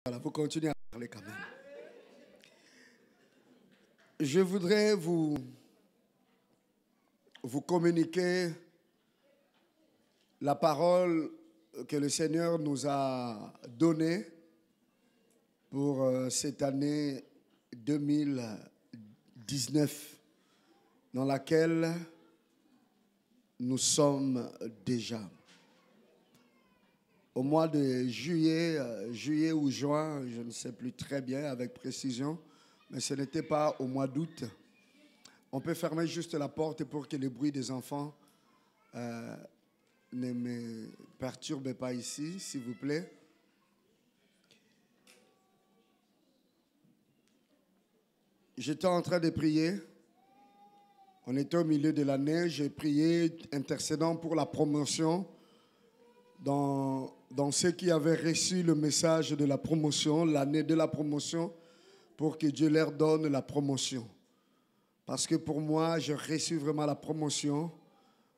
Voilà, vous continuez à parler quand même. Je voudrais vous communiquer la parole que le Seigneur nous a donnée pour cette année 2019, dans laquelle nous sommes déjà. Au mois de juillet ou juin, je ne sais plus très bien avec précision, mais ce n'était pas au mois d'août. On peut fermer juste la porte pour que le bruit des enfants ne me perturbe pas ici, s'il vous plaît. J'étais en train de prier. On était au milieu de l'année. J'ai prié intercédant pour la promotion dans ceux qui avaient reçu le message de la promotion, l'année de la promotion, pour que Dieu leur donne la promotion. Parce que pour moi, j'ai reçu vraiment la promotion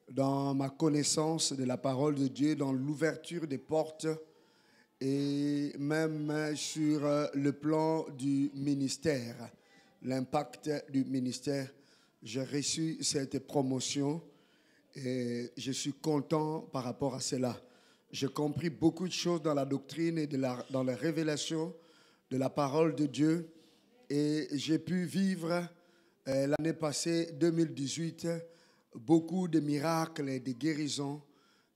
dans ma connaissance de la parole de Dieu, dans l'ouverture des portes et même sur le plan du ministère, l'impact du ministère. J'ai reçu cette promotion et je suis content par rapport à cela. J'ai compris beaucoup de choses dans la doctrine et dans la révélation de la parole de Dieu et j'ai pu vivre l'année passée, 2018, beaucoup de miracles et de guérisons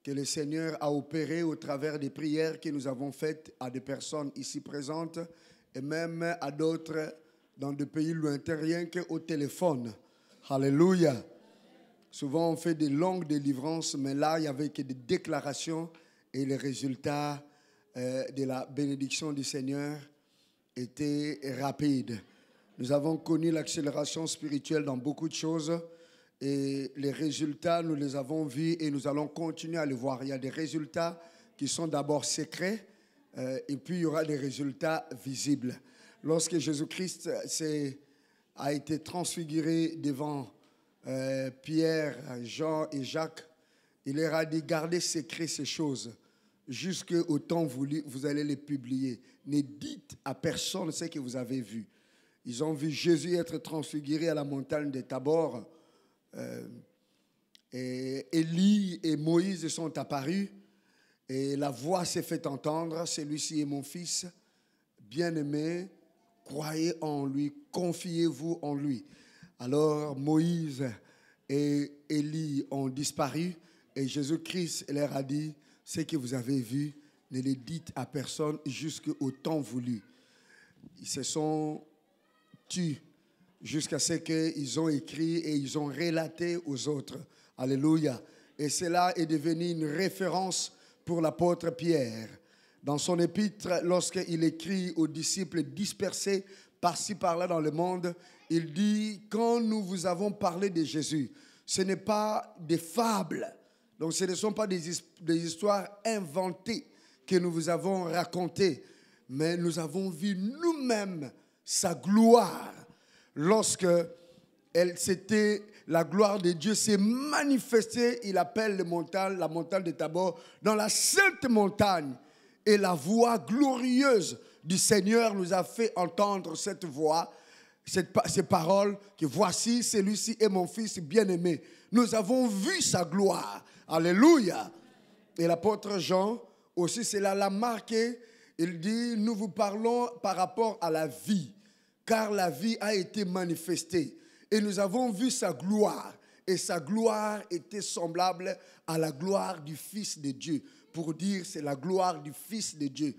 que le Seigneur a opérés au travers des prières que nous avons faites à des personnes ici présentes et même à d'autres dans des pays lointains, rien qu'au téléphone. Alléluia. Souvent, on fait des longues délivrances, mais là, il n'y avait que des déclarations et les résultats de la bénédiction du Seigneur étaient rapides. Nous avons connu l'accélération spirituelle dans beaucoup de choses et les résultats, nous les avons vus et nous allons continuer à les voir. Il y a des résultats qui sont d'abord secrets et puis il y aura des résultats visibles. Lorsque Jésus-Christ a été transfiguré devant Pierre, Jean et Jacques, il leur a dit, gardez secret ces choses. Jusqu'au temps voulu, vous allez les publier. Ne dites à personne ce que vous avez vu. Ils ont vu Jésus être transfiguré à la montagne de Tabor. Et Élie et Moïse sont apparus. Et la voix s'est fait entendre. Celui-ci est mon fils bien-aimé. Croyez en lui, confiez-vous en lui. Alors Moïse et Élie ont disparu. Et Jésus-Christ leur a dit, ce que vous avez vu, ne le dites à personne jusqu'au temps voulu. Ils se sont tus jusqu'à ce qu'ils ont écrit et ils ont relaté aux autres. Alléluia. Et cela est devenu une référence pour l'apôtre Pierre. Dans son épître, lorsqu'il écrit aux disciples dispersés par-ci par-là dans le monde, il dit, quand nous vous avons parlé de Jésus, ce n'est pas des fables. Donc ce ne sont pas des histoires inventées que nous vous avons racontées, mais nous avons vu nous-mêmes sa gloire. Lorsque la gloire de Dieu s'est manifestée, il appelle la montagne de Tabor, dans la sainte montagne. Et la voix glorieuse du Seigneur nous a fait entendre cette voix, ces paroles, que voici, celui-ci est mon fils bien-aimé. Nous avons vu sa gloire. Alléluia. Et l'apôtre Jean, aussi cela l'a marqué. Il dit, nous vous parlons par rapport à la vie, car la vie a été manifestée. Et nous avons vu sa gloire. Et sa gloire était semblable à la gloire du Fils de Dieu. Pour dire, c'est la gloire du Fils de Dieu.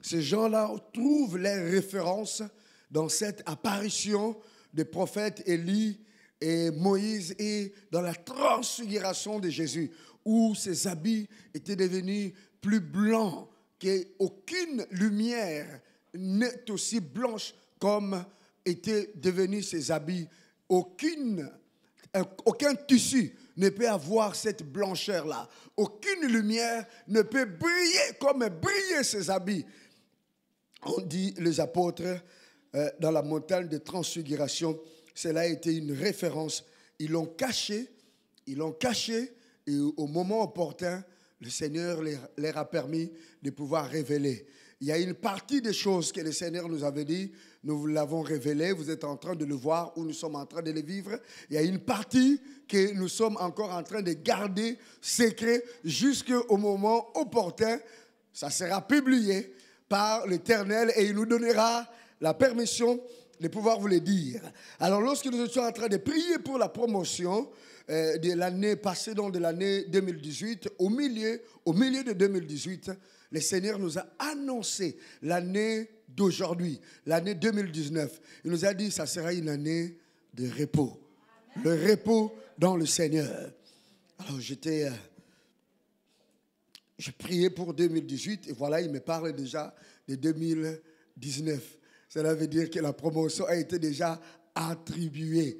Ces gens-là trouvent les références dans cette apparition des prophètes Élie et Moïse et dans la transfiguration de Jésus, où ses habits étaient devenus plus blancs, qu'aucune lumière n'est aussi blanche comme étaient devenus ses habits. Aucun tissu ne peut avoir cette blancheur-là. Aucune lumière ne peut briller comme brillaient ses habits. On dit, les apôtres, dans la montagne de transfiguration, cela a été une référence. Ils l'ont caché, et au moment opportun, le Seigneur leur a permis de pouvoir révéler. Il y a une partie des choses que le Seigneur nous avait dit, nous vous l'avons révélé, vous êtes en train de le voir ou nous sommes en train de le vivre. Il y a une partie que nous sommes encore en train de garder secret jusqu'au moment opportun. Ça sera publié par l'Éternel et il nous donnera la permission de pouvoir vous le dire. Alors lorsque nous étions en train de prier pour la promotion de l'année passée, donc de l'année 2018, au milieu de 2018, le Seigneur nous a annoncé l'année d'aujourd'hui, l'année 2019. Il nous a dit que ça sera une année de repos. Le repos dans le Seigneur. Alors je priais pour 2018 et voilà, il me parle déjà de 2019. Cela veut dire que la promotion a été déjà attribuée,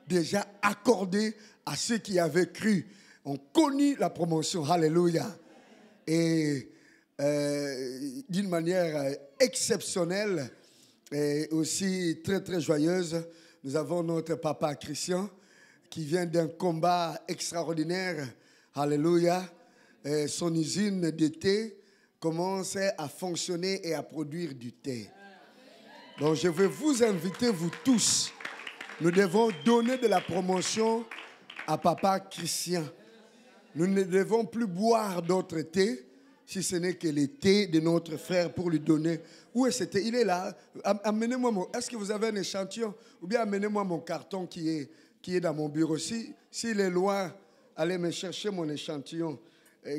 déjà accordée à ceux qui avaient cru. On connut la promotion, alléluia. Et d'une manière exceptionnelle et aussi très très joyeuse, nous avons notre papa Christian qui vient d'un combat extraordinaire, alléluia. Son usine de thé commence à fonctionner et à produire du thé. Donc je vais vous inviter, vous tous, nous devons donner de la promotion à papa Christian. Nous ne devons plus boire d'autres thés, si ce n'est que le thé de notre frère pour lui donner. Où est ce thé? Il est là. Amenez-moi est-ce que vous avez un échantillon? Ou bien amenez-moi mon carton qui est dans mon bureau. S'il est loin, allez me chercher mon échantillon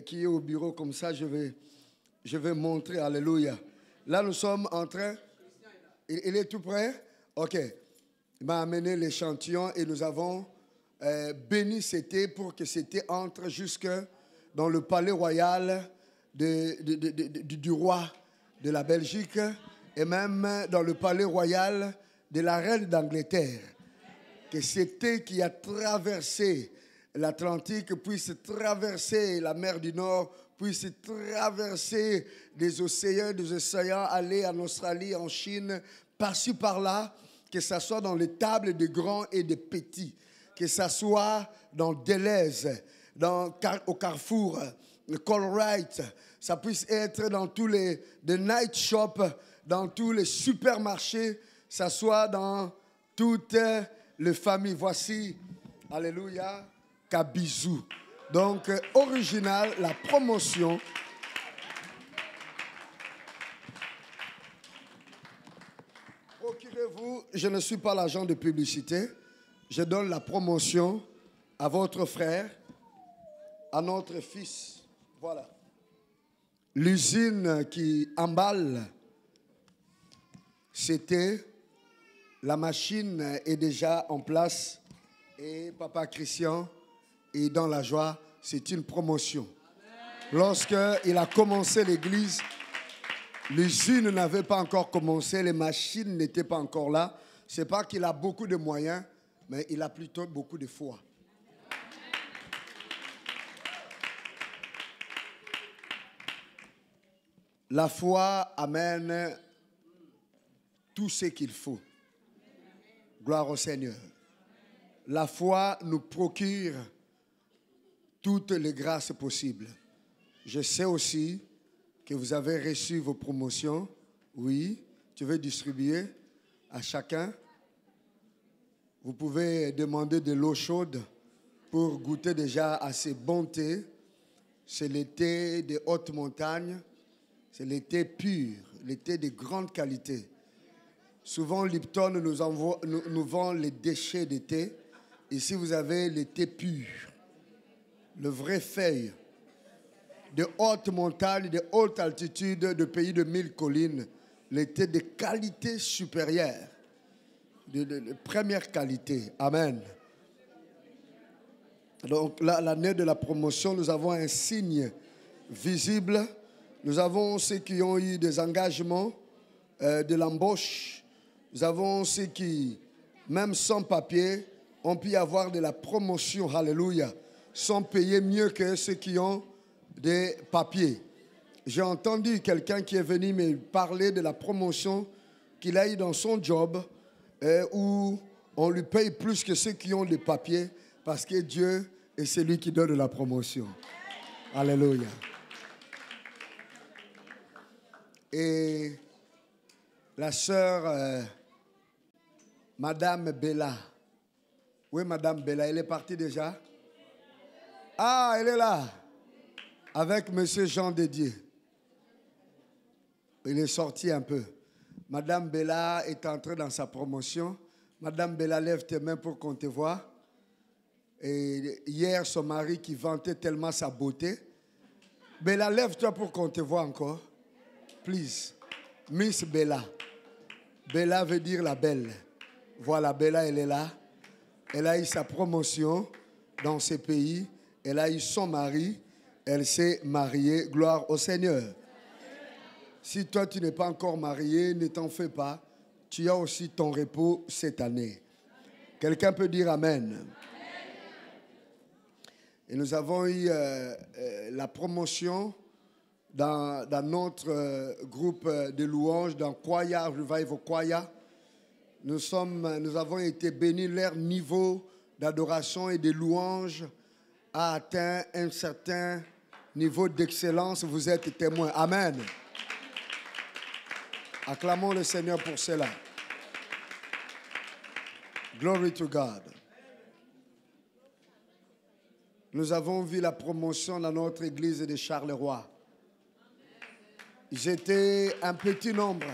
qui est au bureau. Comme ça, je vais montrer. Alléluia. Là, nous sommes en train... Il est tout prêt? OK. Il m'a amené l'échantillon et nous avons béni ce thé pour que ce thé entre jusque dans le palais royal du roi de la Belgique et même dans le palais royal de la reine d'Angleterre. Que ce thé qui a traversé l'Atlantique puisse traverser la mer du Nord, puisse traverser des océans, aller en Australie, en Chine, par-ci, par-là, que ce soit dans les tables des grands et des petits, que ce soit dans Deleuze, au Carrefour, le Colruyt, ça puisse être dans tous les night shops, dans tous les supermarchés, ça soit dans toutes les familles. Voici, alléluia, Kabizou. Donc, original, la promotion. Procurez-vous, je ne suis pas l'agent de publicité, je donne la promotion à votre frère, à notre fils. Voilà. L'usine qui emballe, c'était, la machine est déjà en place et papa Christian est dans la joie, c'est une promotion. Lorsqu'il a commencé l'église, l'usine n'avait pas encore commencé, les machines n'étaient pas encore là. Ce n'est pas qu'il a beaucoup de moyens, mais il a plutôt beaucoup de foi. La foi amène tout ce qu'il faut. Gloire au Seigneur. La foi nous procure toutes les grâces possibles. Je sais aussi que vous avez reçu vos promotions. Oui, tu veux distribuer à chacun. Vous pouvez demander de l'eau chaude pour goûter déjà à ces bons thés. C'est le thé de haute montagne. C'est le thé pur, le thé de grande qualité. Souvent, Lipton nous vend les déchets de thé. Ici, vous avez le thé pur, le vrai feuille, de haute montagne, de haute altitude, de pays de 1000 collines. Le thé de qualité supérieure, de première qualité. Amen. Donc, là, l'année de la promotion, nous avons un signe visible. Nous avons ceux qui ont eu des engagements de l'embauche. Nous avons ceux qui, même sans papier, ont pu avoir de la promotion, alléluia, sont payés mieux que ceux qui ont des papiers. J'ai entendu quelqu'un qui est venu me parler de la promotion qu'il a eu dans son job où on lui paye plus que ceux qui ont des papiers parce que Dieu est celui qui donne la promotion. Alléluia. et la sœur Madame Bella. Oui, Madame Bella, elle est partie déjà? Ah, elle est là, avec Monsieur Jean Dédier. Il est sorti un peu. Madame Bella est entrée dans sa promotion. Madame Bella, lève tes mains pour qu'on te voie. Et hier, son mari qui vantait tellement sa beauté. Bella, lève-toi pour qu'on te voie encore. Please. Miss Bella. Bella veut dire la belle. Voilà, Bella, elle est là. Elle a eu sa promotion dans ce pays. Elle a eu son mari. Elle s'est mariée. Gloire au Seigneur. Si toi, tu n'es pas encore marié, ne t'en fais pas. Tu as aussi ton repos cette année. Quelqu'un peut dire Amen. Et nous avons eu la promotion dans notre groupe de louanges, dans Choir, Revival Choir. Nous avons été bénis, leur niveau d'adoration et de louange a atteint un certain niveau d'excellence. Vous êtes témoins. Amen. Acclamons le Seigneur pour cela. Glory to God. Nous avons vu la promotion dans notre église de Charleroi. Ils étaient un petit nombre.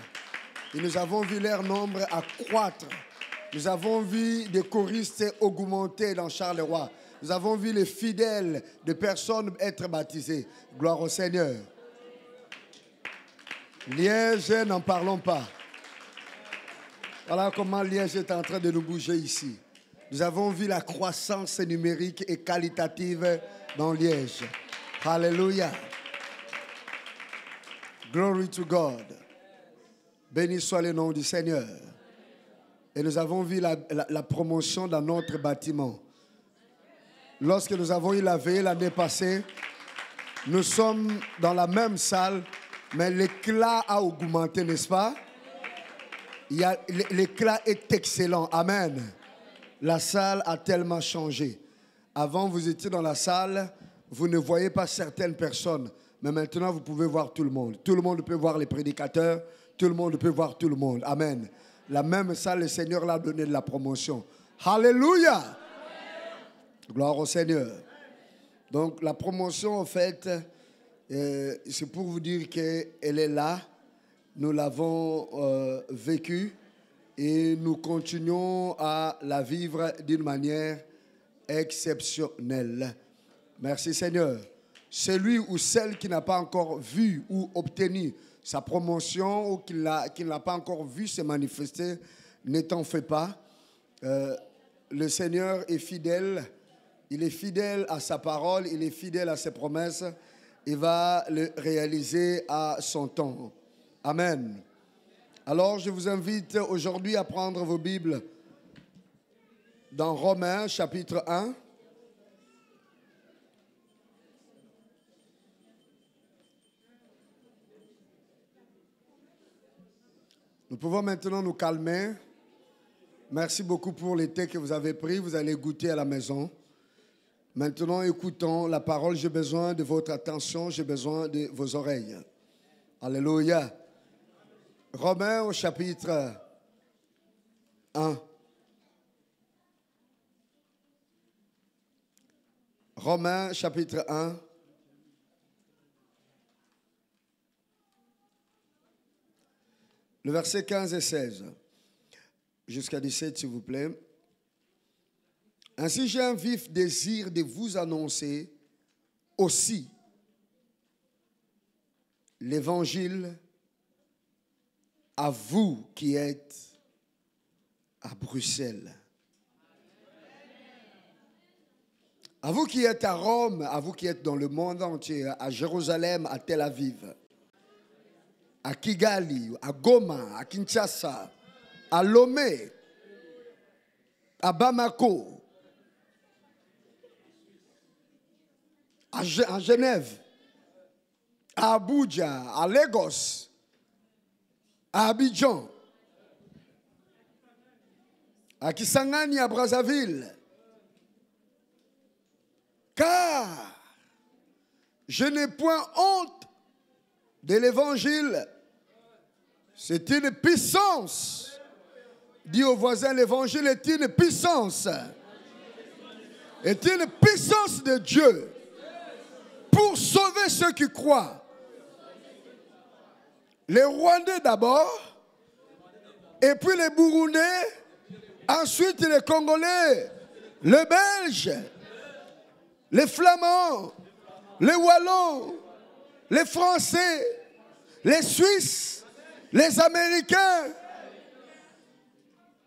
Et nous avons vu leur nombre accroître. Nous avons vu des choristes augmenter dans Charleroi. Nous avons vu les fidèles de personnes être baptisées. Gloire au Seigneur. Liège, n'en parlons pas. Voilà comment Liège est en train de nous bouger ici. Nous avons vu la croissance numérique et qualitative dans Liège. Alléluia. Glory to God. Béni soit le nom du Seigneur. Et nous avons vu la promotion dans notre bâtiment. Lorsque nous avons eu la veillée l'année passée, nous sommes dans la même salle, mais l'éclat a augmenté, n'est-ce pas? L'éclat est excellent. Amen. La salle a tellement changé. Avant, vous étiez dans la salle, vous ne voyez pas certaines personnes. Mais maintenant, vous pouvez voir tout le monde. Tout le monde peut voir les prédicateurs. Tout le monde peut voir tout le monde. Amen. La même salle, le Seigneur l'a donné de la promotion. Alléluia. Gloire au Seigneur. Donc, la promotion, en fait, c'est pour vous dire qu'elle est là. Nous l'avons vécue et nous continuons à la vivre d'une manière exceptionnelle. Merci Seigneur. Celui ou celle qui n'a pas encore vu ou obtenu sa promotion ou qui ne l'a pas encore vu se manifester, ne t'en fais pas. Le Seigneur est fidèle. Il est fidèle à sa parole, il est fidèle à ses promesses. Il va le réaliser à son temps. Amen. Alors, je vous invite aujourd'hui à prendre vos Bibles dans Romains, chapitre 1. Nous pouvons maintenant nous calmer. Merci beaucoup pour le thé que vous avez pris. Vous allez goûter à la maison. Maintenant, écoutons la parole. J'ai besoin de votre attention. J'ai besoin de vos oreilles. Alléluia. Romains au chapitre 1. Romains chapitre 1. Le verset 15 et 16. Jusqu'à 17, s'il vous plaît. Ainsi, j'ai un vif désir de vous annoncer aussi l'évangile à vous qui êtes à Bruxelles. À vous qui êtes à Rome, à vous qui êtes dans le monde entier, à Jérusalem, à Tel Aviv, à Kigali, à Goma, à Kinshasa, à Lomé, à Bamako, à Genève, à Abuja, à Lagos, à Abidjan, à Kisangani, à Brazzaville. Car je n'ai point honte de l'évangile C'est une puissance. Dis au voisin, l'évangile est une puissance. Est une puissance de Dieu pour sauver ceux qui croient. Les Rwandais d'abord, et puis les Burundais, ensuite les Congolais, les Belges, les Flamands, les Wallons, les Français, les Suisses, les Américains,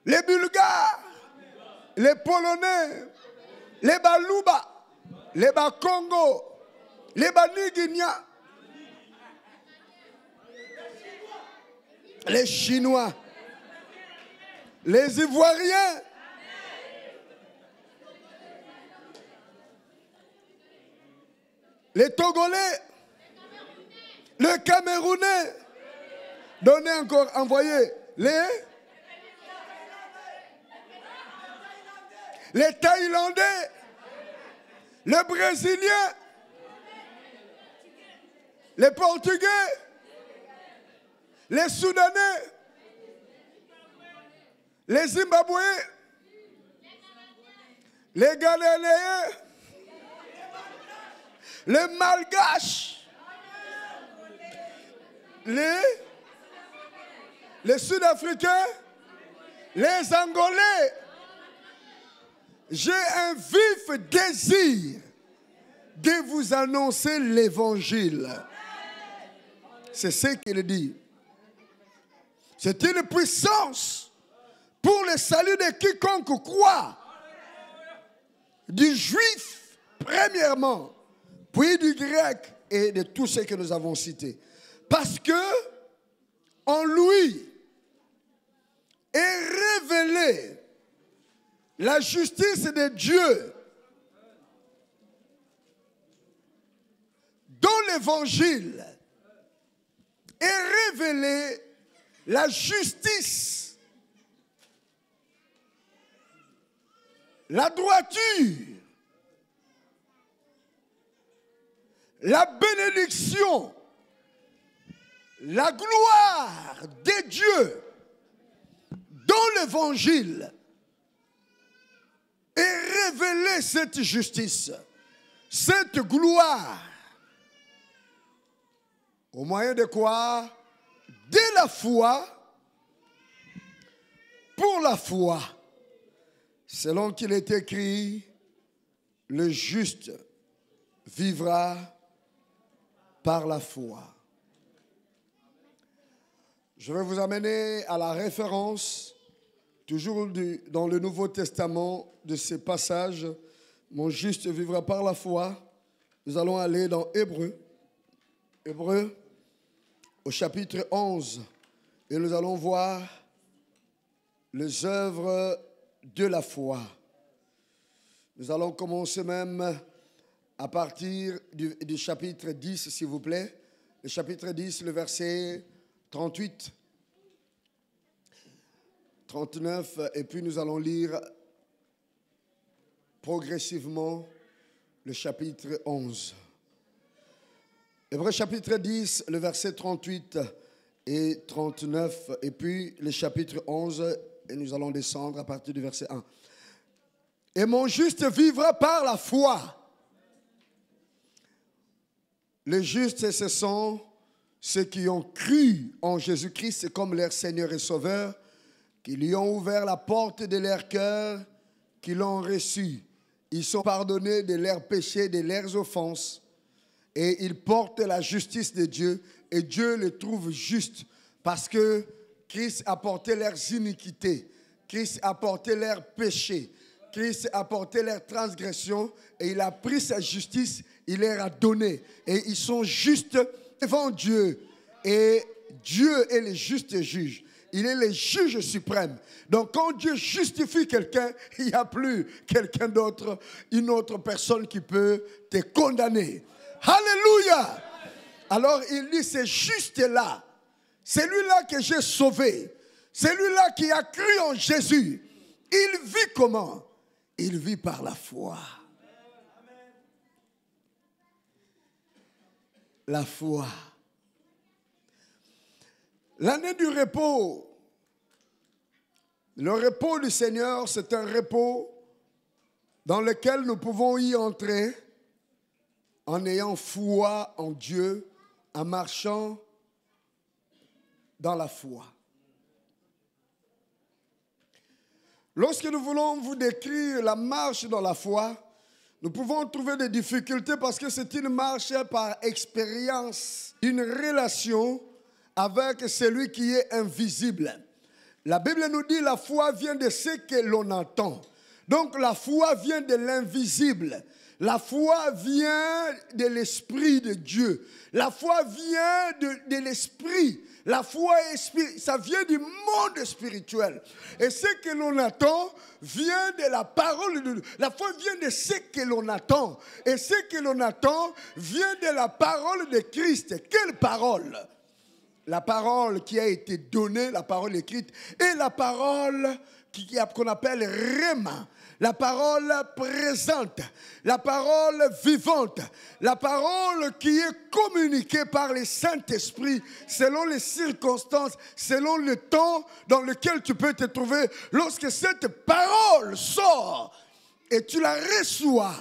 les Bulgares, les Polonais, les Baluba, les Bakongo, les Baniguinia, les Chinois, les Ivoiriens, les Togolais, les Camerounais, donnez encore, envoyez, les Thaïlandais, les Brésiliens, les Portugais, les Soudanais, les Zimbabwéens, les Ghanéens, les Malgaches, les Sud-Africains, les Angolais. J'ai un vif désir de vous annoncer l'évangile. C'est ce qu'il dit. C'est une puissance pour le salut de quiconque croit. Du juif, premièrement, puis du grec et de tous ceux que nous avons cités. Parce que en lui est révélée la justice de Dieu. Dans l'évangile est révélée la justice, la droiture, la bénédiction, la gloire de Dieu. Dans l'évangile est révélée cette justice, cette gloire. Au moyen de quoi? De la foi, pour la foi. Selon qu'il est écrit, le juste vivra par la foi. Je vais vous amener à la référence, toujours dans le Nouveau Testament, de ces passages. Mon juste vivra par la foi. Nous allons aller dans Hébreux. Hébreux, au chapitre 11. Et nous allons voir les œuvres de la foi. Nous allons commencer même à partir du chapitre 10, s'il vous plaît. Le chapitre 10, le verset 38, 39, et puis nous allons lire progressivement le chapitre 11. Hébreux chapitre 10, le verset 38 et 39, et puis le chapitre 11, et nous allons descendre à partir du verset 1. Et mon juste vivra par la foi. Les justes, ce sont ceux qui ont cru en Jésus-Christ comme leur Seigneur et Sauveur, qui lui ont ouvert la porte de leur cœur, qui l'ont reçu. Ils sont pardonnés de leurs péchés, de leurs offenses. Et ils portent la justice de Dieu. Et Dieu les trouve justes parce que Christ a porté leurs iniquités. Christ a porté leurs péchés. Christ a porté leurs transgressions. Et il a pris sa justice, il leur a donné. Et ils sont justes devant Dieu. Et Dieu est le juste juge. Il est le juge suprême. Donc quand Dieu justifie quelqu'un, il n'y a plus quelqu'un d'autre, une autre personne qui peut te condamner. Alléluia! Alors il dit, c'est juste-là, celui-là que j'ai sauvé, celui-là qui a cru en Jésus, il vit comment? Il vit par la foi. La foi. L'année du repos. Le repos du Seigneur, c'est un repos dans lequel nous pouvons y entrer en ayant foi en Dieu, en marchant dans la foi. Lorsque nous voulons vous décrire la marche dans la foi, nous pouvons trouver des difficultés parce que c'est une marche par expérience, une relation avec celui qui est invisible. La Bible nous dit que la foi vient de ce que l'on entend. Donc la foi vient de l'invisible. La foi vient de l'Esprit de Dieu. La foi vient de l'Esprit. La foi, ça vient du monde spirituel. Et ce que l'on attend vient de la parole de Dieu. La foi vient de ce que l'on attend. Et ce que l'on attend vient de la parole de Christ. Quelle parole? La parole qui a été donnée, la parole écrite, et la parole qu'on appelle Réma. La parole présente, la parole vivante, la parole qui est communiquée par le Saint-Esprit selon les circonstances, selon le temps dans lequel tu peux te trouver. Lorsque cette parole sort et tu la reçois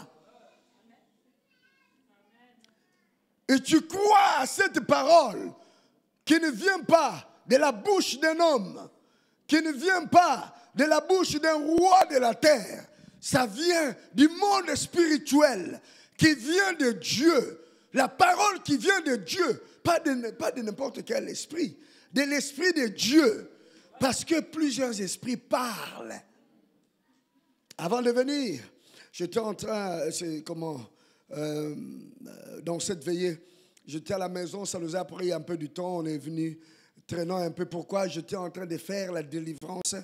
et tu crois à cette parole qui ne vient pas de la bouche d'un homme, qui ne vient pas de la bouche d'un roi de la terre. Ça vient du monde spirituel qui vient de Dieu. La parole qui vient de Dieu, pas de n'importe quel esprit, de l'esprit de Dieu. Parce que plusieurs esprits parlent. Avant de venir, j'étais en train, dans cette veillée, j'étais à la maison, ça nous a pris un peu du temps, on est venu traînant un peu. Pourquoi? J'étais en train de faire la délivrance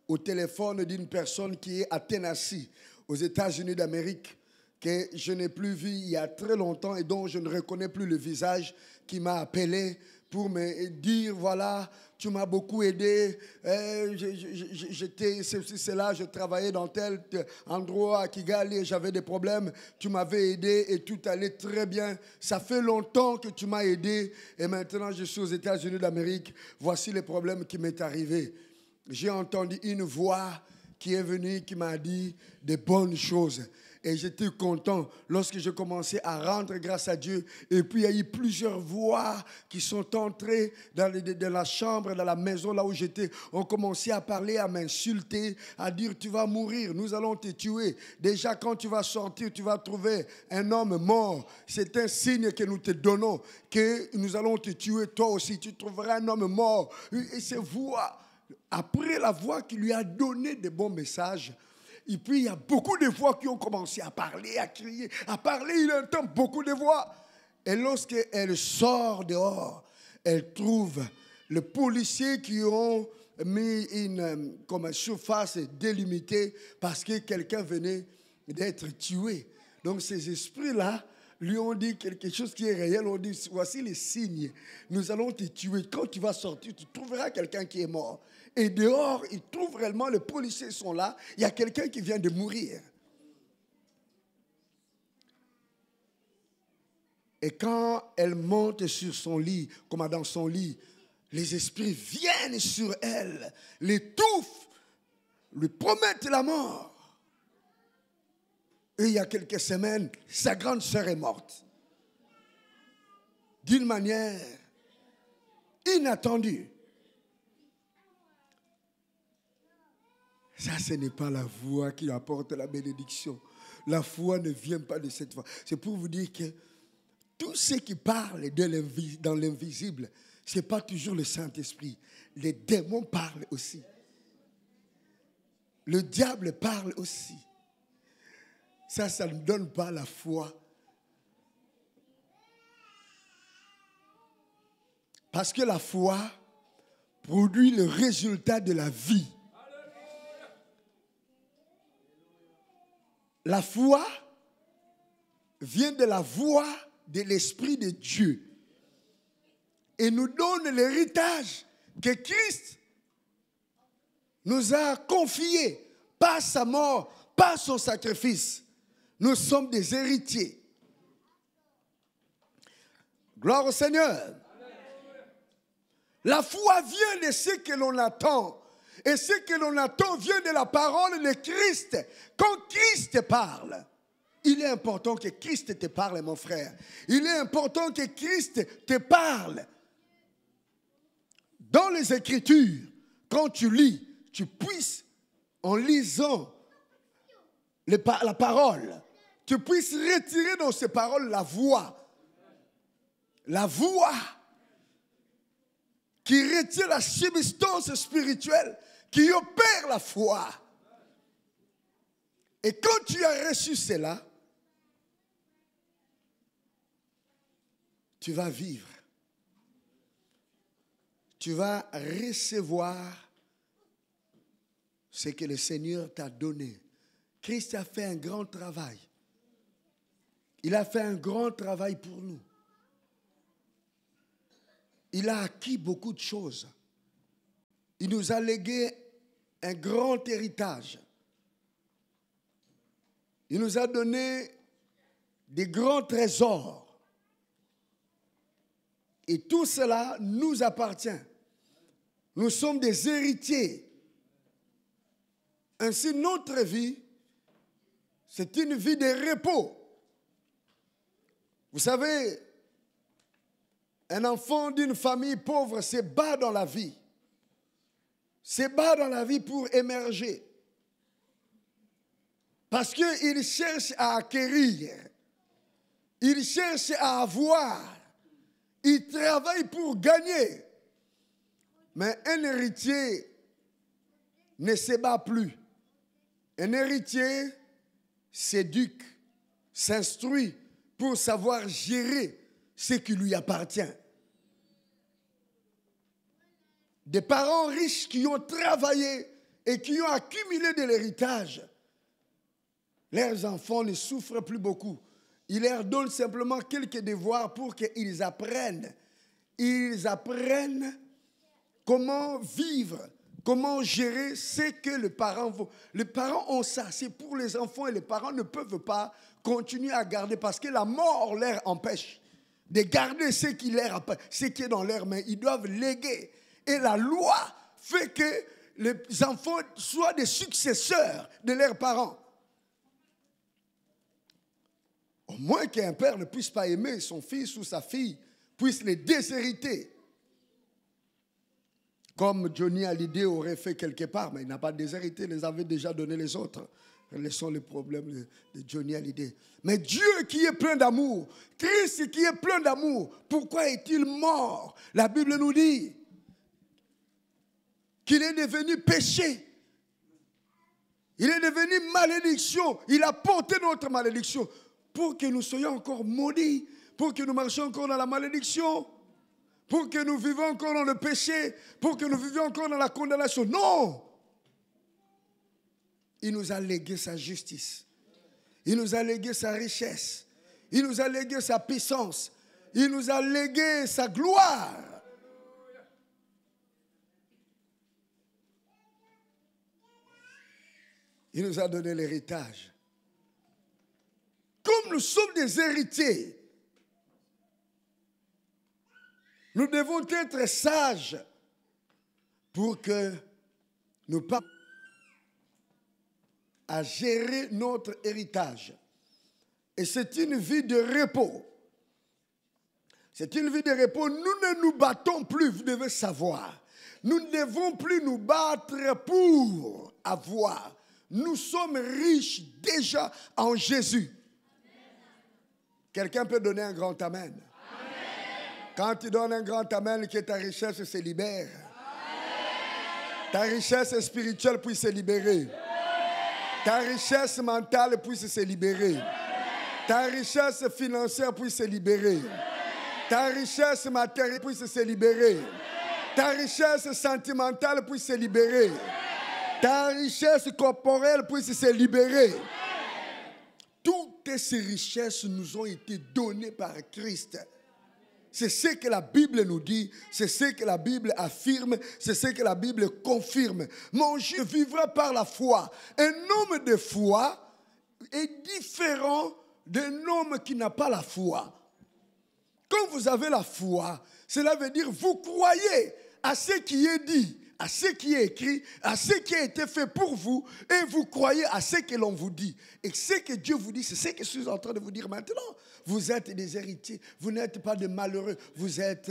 au téléphone d'une personne qui est à Tennessee, aux États-Unis d'Amérique, que je n'ai plus vu il y a très longtemps et dont je ne reconnais plus le visage, qui m'a appelé pour me dire, voilà, tu m'as beaucoup aidé, j'étais ceci, cela, je travaillais dans tel endroit à Kigali et j'avais des problèmes, tu m'avais aidé et tout allait très bien. Ça fait longtemps que tu m'as aidé et maintenant je suis aux États-Unis d'Amérique, voici les problèmes qui m'est arrivé. J'ai entendu une voix qui est venue, qui m'a dit de bonnes choses. Et j'étais content lorsque j'ai commencé à rendre grâce à Dieu. Et puis il y a eu plusieurs voix qui sont entrées dans la chambre, dans la maison là où j'étais. On commençait à parler, à m'insulter, à dire tu vas mourir, nous allons te tuer. Déjà quand tu vas sortir, tu vas trouver un homme mort. C'est un signe que nous te donnons, que nous allons te tuer toi aussi. Tu trouveras un homme mort. Et ces voix... Après la voix qui lui a donné de bons messages, et puis il y a beaucoup de voix qui ont commencé à parler, à crier, à parler, il entend beaucoup de voix. Et lorsqu'elle sort dehors, elle trouve les policiers qui ont mis une surface délimitée parce que quelqu'un venait d'être tué. Donc ces esprits-là lui ont dit quelque chose qui est réel. On dit, voici les signes. Nous allons te tuer. Quand tu vas sortir, tu trouveras quelqu'un qui est mort. Et dehors, ils trouvent réellement, les policiers sont là. Il y a quelqu'un qui vient de mourir. Et quand elle monte sur son lit, comme dans son lit, les esprits viennent sur elle, l'étouffent, lui promettent la mort. Et il y a quelques semaines, sa grande sœur est morte. D'une manière inattendue. Ça, ce n'est pas la voix qui apporte la bénédiction. La foi ne vient pas de cette voix. C'est pour vous dire que tout ce qui parle dans l'invisible, ce n'est pas toujours le Saint-Esprit. Les démons parlent aussi. Le diable parle aussi. Ça ne donne pas la foi. Parce que la foi produit le résultat de la vie. La foi vient de la voix de l'Esprit de Dieu et nous donne l'héritage que Christ nous a confié par sa mort, par son sacrifice. Nous sommes des héritiers. Gloire au Seigneur. La foi vient de ce que l'on attend. Et ce que l'on attend vient de la parole de Christ. Quand Christ parle, il est important que Christ te parle, mon frère. Il est important que Christ te parle. Dans les Écritures, quand tu lis, tu puisses, en lisant la parole, tu puisses retirer dans ces paroles la voix. La voix qui retient la substance spirituelle, qui opère la foi. Et quand tu as reçu cela, tu vas vivre. Tu vas recevoir ce que le Seigneur t'a donné. Christ a fait un grand travail. Il a fait un grand travail pour nous. Il a acquis beaucoup de choses. Il nous a légué un grand héritage. Il nous a donné des grands trésors. Et tout cela nous appartient. Nous sommes des héritiers. Ainsi, notre vie, c'est une vie de repos. Vous savez, un enfant d'une famille pauvre se bat dans la vie. Se bat dans la vie pour émerger. Parce qu'il cherche à acquérir. Il cherche à avoir. Il travaille pour gagner. Mais un héritier ne se bat plus. Un héritier s'éduque, s'instruit pour savoir gérer ce qui lui appartient. Des parents riches qui ont travaillé et qui ont accumulé de l'héritage, leurs enfants ne souffrent plus beaucoup. Ils leur donnent simplement quelques devoirs pour qu'ils apprennent. Ils apprennent comment vivre, comment gérer ce que les parents font. Les parents ont ça, c'est pour les enfants et les parents ne peuvent pas continuer à garder parce que la mort leur empêche de garder ce qui est dans leurs mains. Ils doivent léguer. Et la loi fait que les enfants soient des successeurs de leurs parents. Au moins qu'un père ne puisse pas aimer son fils ou sa fille, puisse les déshériter. Comme Johnny Hallyday aurait fait quelque part, mais il n'a pas déshérité, il les avait déjà donné les autres. Laissons les problèmes de Johnny Hallyday. Mais Dieu qui est plein d'amour, Christ qui est plein d'amour, pourquoi est-il mort? La Bible nous dit qu'il est devenu péché. Il est devenu malédiction. Il a porté notre malédiction pour que nous soyons encore maudits, pour que nous marchions encore dans la malédiction, pour que nous vivions encore dans le péché, pour que nous vivions encore dans la condamnation. Non! Il nous a légué sa justice. Il nous a légué sa richesse. Il nous a légué sa puissance. Il nous a légué sa gloire. Il nous a donné l'héritage. Comme nous sommes des héritiers, nous devons être sages pour que nous pas à gérer notre héritage. Et c'est une vie de repos. C'est une vie de repos. Nous ne nous battons plus, vous devez savoir. Nous ne devons plus nous battre pour avoir. Nous sommes riches déjà en Jésus. Quelqu'un peut donner un grand amen. Amen. Quand tu donnes un grand amen, que ta richesse se libère. Amen. Ta richesse spirituelle puisse se libérer. Amen. Ta richesse mentale puisse se libérer. Amen. Ta richesse financière puisse se libérer. Amen. Ta richesse matérielle puisse se libérer. Amen. Ta richesse sentimentale puisse se libérer. Amen. Ta richesse corporelle puisse se libérer. Amen. Toutes ces richesses nous ont été données par Christ. C'est ce que la Bible nous dit, c'est ce que la Bible affirme, c'est ce que la Bible confirme. Mon Dieu vivra par la foi. Un homme de foi est différent d'un homme qui n'a pas la foi. Quand vous avez la foi, cela veut dire vous croyez à ce qui est dit, à ce qui est écrit, à ce qui a été fait pour vous, et vous croyez à ce que l'on vous dit. Et ce que Dieu vous dit, c'est ce que je suis en train de vous dire maintenant. Vous êtes des héritiers, vous n'êtes pas des malheureux, vous êtes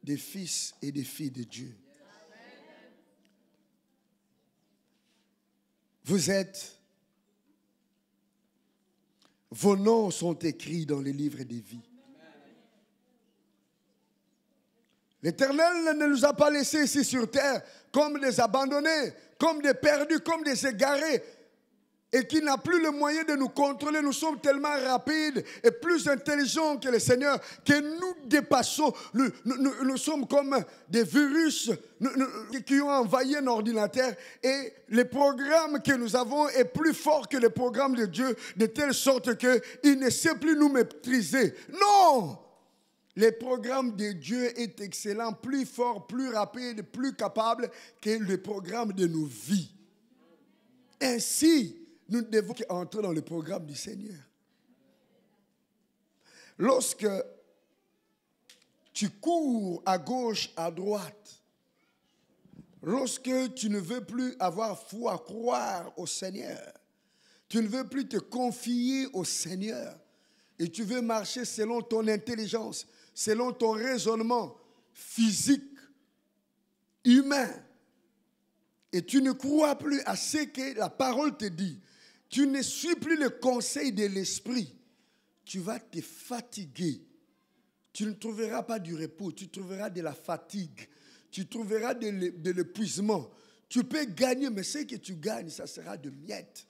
des fils et des filles de Dieu. Vos noms sont écrits dans les livres des vies. L'Éternel ne nous a pas laissés ici sur terre comme des abandonnés, comme des perdus, comme des égarés, et qui n'a plus le moyen de nous contrôler. Nous sommes tellement rapides et plus intelligents que le Seigneur que nous dépassons. Nous sommes comme des virus qui ont envahi un ordinateur, et le programme que nous avons est plus fort que le programme de Dieu, de telle sorte qu'il ne sait plus nous maîtriser. Non! Le programme de Dieu est excellent, plus fort, plus rapide, plus capable que le programme de nos vies. Ainsi, nous devons entrer dans le programme du Seigneur. Lorsque tu cours à gauche, à droite, lorsque tu ne veux plus avoir foi, croire au Seigneur, tu ne veux plus te confier au Seigneur, et tu veux marcher selon ton intelligence, selon ton raisonnement physique, humain, et tu ne crois plus à ce que la parole te dit, tu ne suis plus le conseil de l'esprit, tu vas te fatiguer. Tu ne trouveras pas du repos, tu trouveras de la fatigue, tu trouveras de l'épuisement. Tu peux gagner, mais ce que tu gagnes, ça sera de miettes.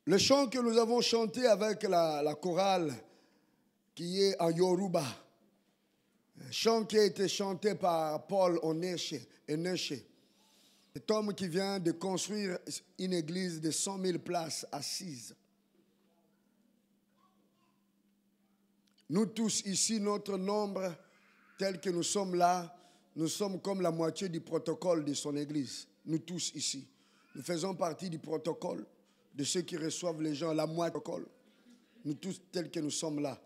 Le chant que nous avons chanté avec la chorale qui est en Yoruba, un chant qui a été chanté par Paul Eneche, cet homme qui vient de construire une église de 100 000 places assises. Nous tous ici, notre nombre, tel que nous sommes là, nous sommes comme la moitié du protocole de son église. Nous tous ici. Nous faisons partie du protocole de ceux qui reçoivent les gens, la moitié du protocole. Nous tous tels que nous sommes là.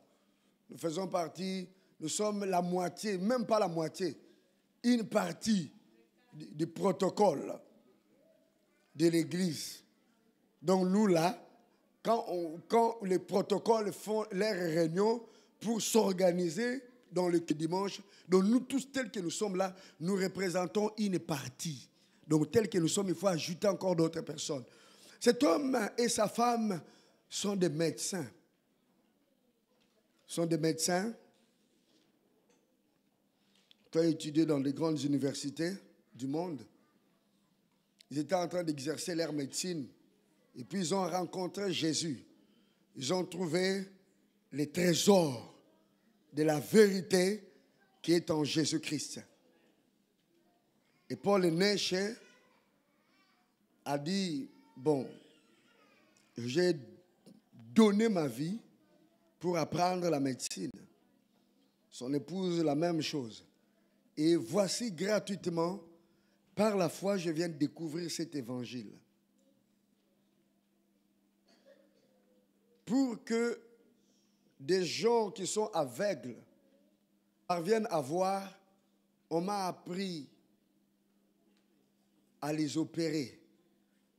Nous faisons partie, nous sommes la moitié, même pas la moitié, une partie du protocole de l'église. Donc nous là, quand les protocoles font leurs réunions pour s'organiser dans le dimanche, donc nous tous tels que nous sommes là, nous représentons une partie. Donc tels que nous sommes, il faut ajouter encore d'autres personnes. Cet homme et sa femme sont des médecins. Sont des médecins qui ont étudié dans les grandes universités du monde. Ils étaient en train d'exercer leur médecine. Et puis ils ont rencontré Jésus. Ils ont trouvé les trésors de la vérité qui est en Jésus-Christ. Et Paul Eneche a dit, bon, j'ai donné ma vie pour apprendre la médecine. Son épouse, la même chose. Et voici gratuitement, par la foi, je viens de découvrir cet évangile. Pour que des gens qui sont aveugles parviennent à voir, on m'a appris à les opérer.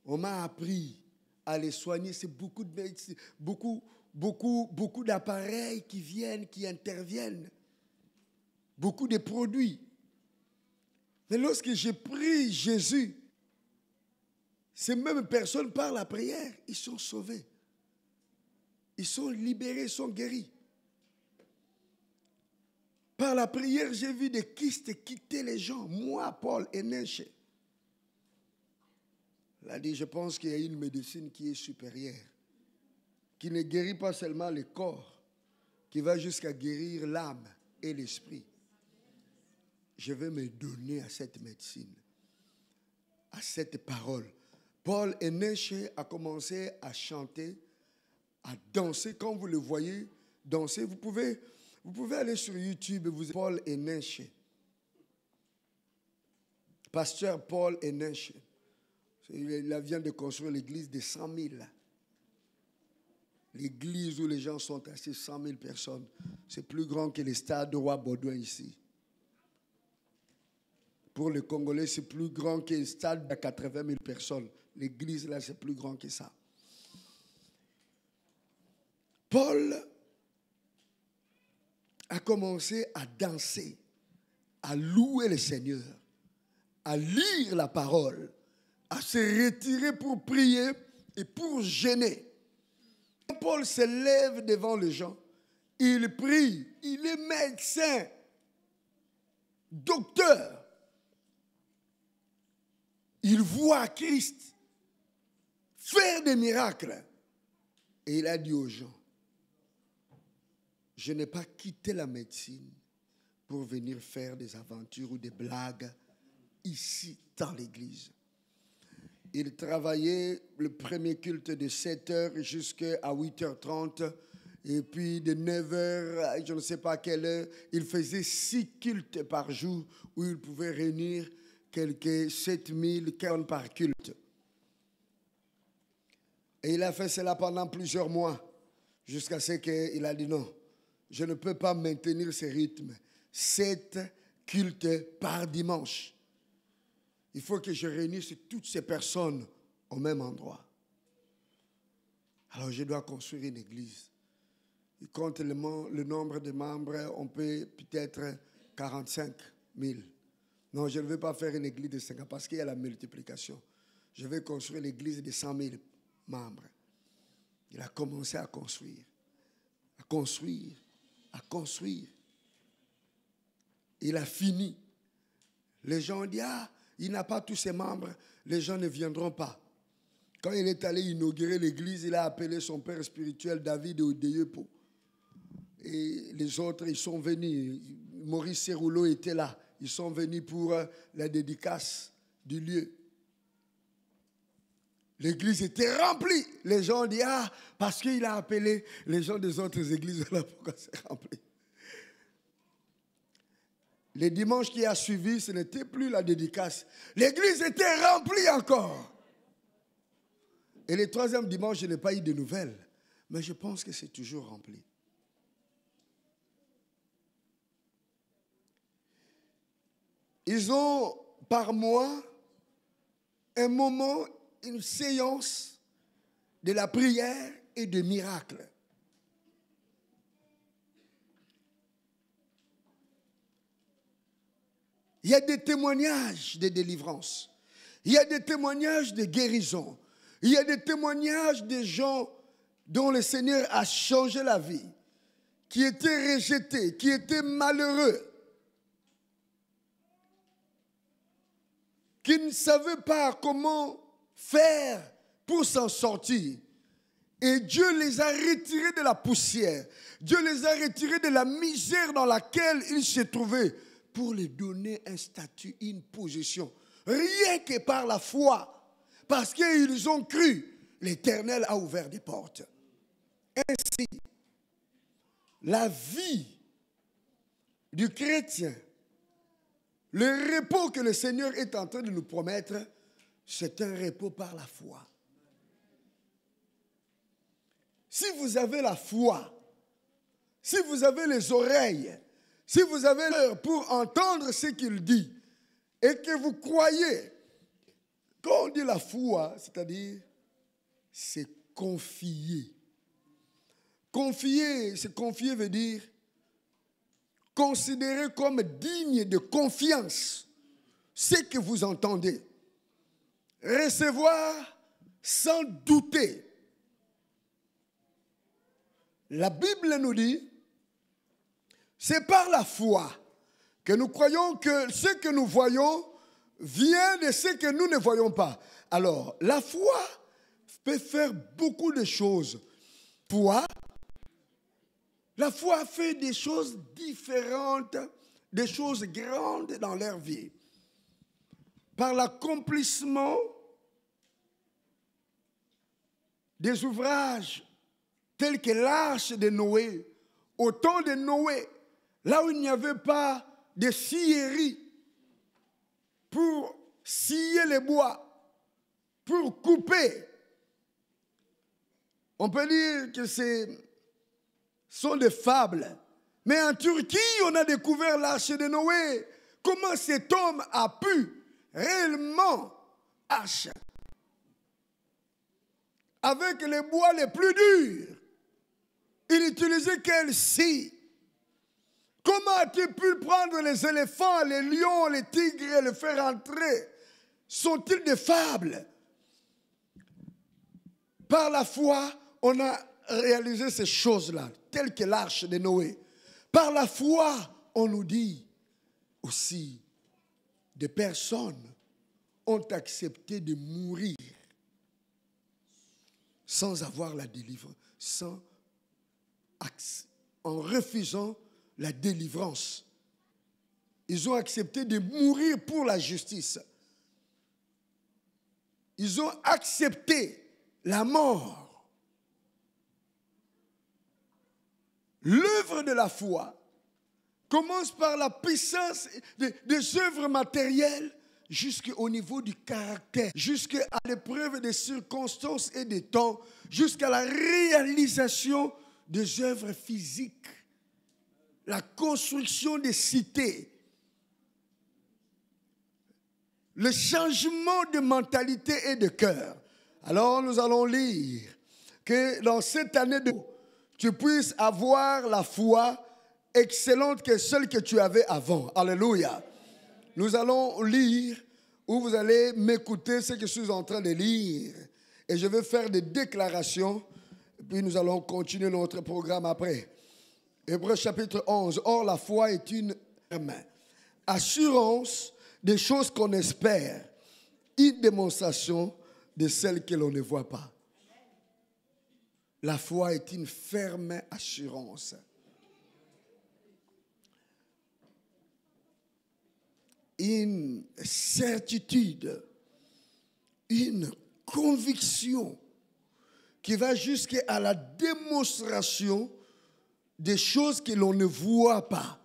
On m'a appris à les soigner. C'est beaucoup de médecine, beaucoup d'appareils qui viennent, qui interviennent. Beaucoup de produits. Mais lorsque j'ai pris Jésus, ces mêmes personnes, par la prière, ils sont sauvés. Ils sont libérés, ils sont guéris. Par la prière, j'ai vu des kystes quitter les gens. Moi, Paul Eneche. Il a dit, je pense qu'il y a une médecine qui est supérieure, qui ne guérit pas seulement le corps, qui va jusqu'à guérir l'âme et l'esprit. Je vais me donner à cette médecine, à cette parole. Paul Eneche a commencé à chanter, à danser. Quand vous le voyez danser, vous pouvez aller sur YouTube et vous Paul Eneche. Pasteur Paul Eneche. Il vient de construire l'église de 100 000. L'église où les gens sont assis, 100 000 personnes, c'est plus grand que les stades de Roi Baudouin ici. Pour les Congolais, c'est plus grand que le stade de 80 000 personnes. L'église, là, c'est plus grand que ça. Paul a commencé à danser, à louer le Seigneur, à lire la parole, à se retirer pour prier et pour jeûner. Quand Paul se lève devant les gens, il prie, il est médecin, docteur. Il voit Christ faire des miracles. Et il a dit aux gens, je n'ai pas quitté la médecine pour venir faire des aventures ou des blagues ici dans l'église. Il travaillait le premier culte de 7h jusqu'à 8h30. Et puis de 9h, je ne sais pas quelle heure, il faisait 6 cultes par jour où il pouvait réunir quelques 7000 personnes par culte. Et il a fait cela pendant plusieurs mois, jusqu'à ce qu'il a dit non, je ne peux pas maintenir ce rythme. 7 cultes par dimanche. Il faut que je réunisse toutes ces personnes au même endroit. Alors je dois construire une église. Il compte le nombre de membres, on peut-être 45 000. Non, je ne veux pas faire une église de 50 parce qu'il y a la multiplication. Je vais construire l'église de 100 000 membres. Il a commencé à construire, à construire, à construire. Il a fini. Les gens ont dit, ah, il n'a pas tous ses membres, les gens ne viendront pas. Quand il est allé inaugurer l'église, il a appelé son père spirituel David Odeyepo. Et les autres, ils sont venus. Maurice Serroulo était là. Ils sont venus pour la dédicace du lieu. L'église était remplie. Les gens ont dit, ah, parce qu'il a appelé les gens des autres églises, voilà pourquoi c'est rempli. Le dimanche qui a suivi, ce n'était plus la dédicace. L'église était remplie encore. Et le troisième dimanche, je n'ai pas eu de nouvelles. Mais je pense que c'est toujours rempli. Ils ont, par mois, un moment, une séance de la prière et de miracles. Il y a des témoignages de délivrance. Il y a des témoignages de guérison. Il y a des témoignages de gens dont le Seigneur a changé la vie, qui étaient rejetés, qui étaient malheureux, qui ne savaient pas comment faire pour s'en sortir. Et Dieu les a retirés de la poussière. Dieu les a retirés de la misère dans laquelle ils se trouvaient pour les donner un statut, une position. Rien que par la foi. Parce qu'ils ont cru, l'Éternel a ouvert des portes. Ainsi, la vie du chrétien, le repos que le Seigneur est en train de nous promettre, c'est un repos par la foi. Si vous avez la foi, si vous avez les oreilles, si vous avez l'œil pour entendre ce qu'il dit, et que vous croyez, quand on dit la foi, c'est-à-dire, c'est confier. Confier, c'est confier veut dire considérer comme digne de confiance ce que vous entendez. Recevoir sans douter. La Bible nous dit, c'est par la foi que nous croyons que ce que nous voyons vient de ce que nous ne voyons pas. Alors, la foi peut faire beaucoup de choses. La foi fait des choses différentes, des choses grandes dans leur vie. Par l'accomplissement des ouvrages tels que l'arche de Noé, au temps de Noé, là où il n'y avait pas de scierie pour scier les bois, pour couper On peut dire que ce sont des fables. Mais en Turquie, on a découvert l'arche de Noé. Comment cet homme a pu réellement arche avec les bois les plus durs. Il utilisait quelle scie? Comment a-t-il pu prendre les éléphants, les lions, les tigres et les faire entrer? Sont-ils des fables? Par la foi, on a réalisé ces choses-là, telles que l'arche de Noé. Par la foi, on nous dit aussi, des personnes ont accepté de mourir sans avoir la délivrance, en refusant la délivrance. Ils ont accepté de mourir pour la justice. Ils ont accepté la mort. L'œuvre de la foi commence par la puissance des œuvres matérielles jusqu'au niveau du caractère, jusqu'à l'épreuve des circonstances et des temps, jusqu'à la réalisation des œuvres physiques, la construction des cités, le changement de mentalité et de cœur. Alors nous allons lire que dans cette année, tu puisses avoir la foi excellente que celle que tu avais avant. Alléluia. Nous allons lire, ou vous allez m'écouter ce que je suis en train de lire. Et je vais faire des déclarations, puis nous allons continuer notre programme après. Hébreux chapitre 11. Or, la foi est une assurance des choses qu'on espère, une démonstration de celles que l'on ne voit pas. La foi est une ferme assurance. Une certitude, une conviction qui va jusqu'à la démonstration des choses que l'on ne voit pas.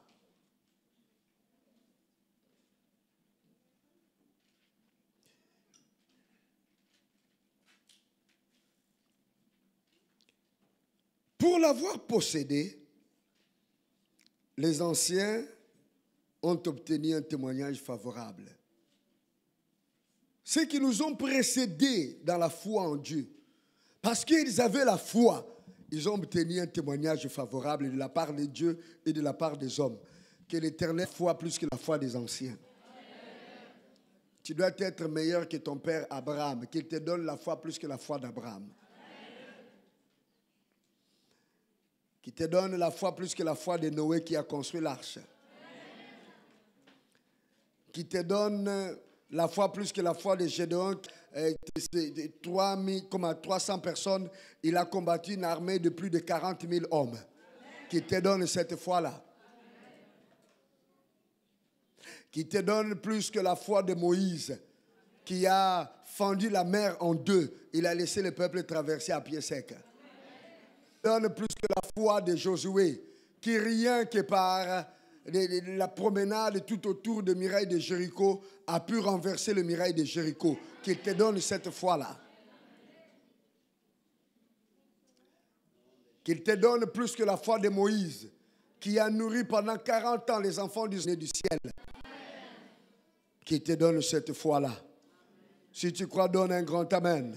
Pour l'avoir possédé, les anciens ont obtenu un témoignage favorable. Ceux qui nous ont précédés dans la foi en Dieu, parce qu'ils avaient la foi, ils ont obtenu un témoignage favorable de la part de Dieu et de la part des hommes. Que l'Éternel foi plus que la foi des anciens. Tu dois être meilleur que ton père Abraham, qu'il te donne la foi plus que la foi d'Abraham. Qui te donne la foi plus que la foi de Noé qui a construit l'arche. Qui te donne la foi plus que la foi de Gédéon, 300 personnes, il a combattu une armée de plus de 40 000 hommes. Qui te donne cette foi-là. Qui te donne plus que la foi de Moïse, qui a fendu la mer en deux. Il a laissé le peuple traverser à pied sec. Donne plus que la foi de Josué, qui rien que par la promenade tout autour de muraille de Jéricho a pu renverser le muraille de Jéricho, qui te donne cette foi-là. Qu'il te donne plus que la foi de Moïse, qui a nourri pendant 40 ans les enfants du ciel. Qui te donne cette foi-là. Si tu crois, donne un grand amen.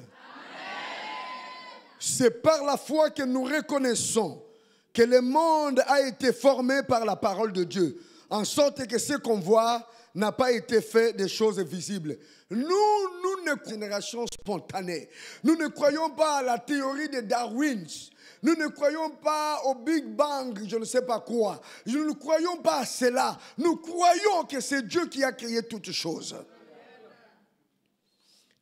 C'est par la foi que nous reconnaissons que le monde a été formé par la parole de Dieu, en sorte que ce qu'on voit n'a pas été fait des choses visibles. Nous ne génération spontanée. Nous ne croyons pas à la théorie de Darwin. Nous ne croyons pas au Big Bang, je ne sais pas quoi. Nous ne croyons pas à cela. Nous croyons que c'est Dieu qui a créé toutes choses.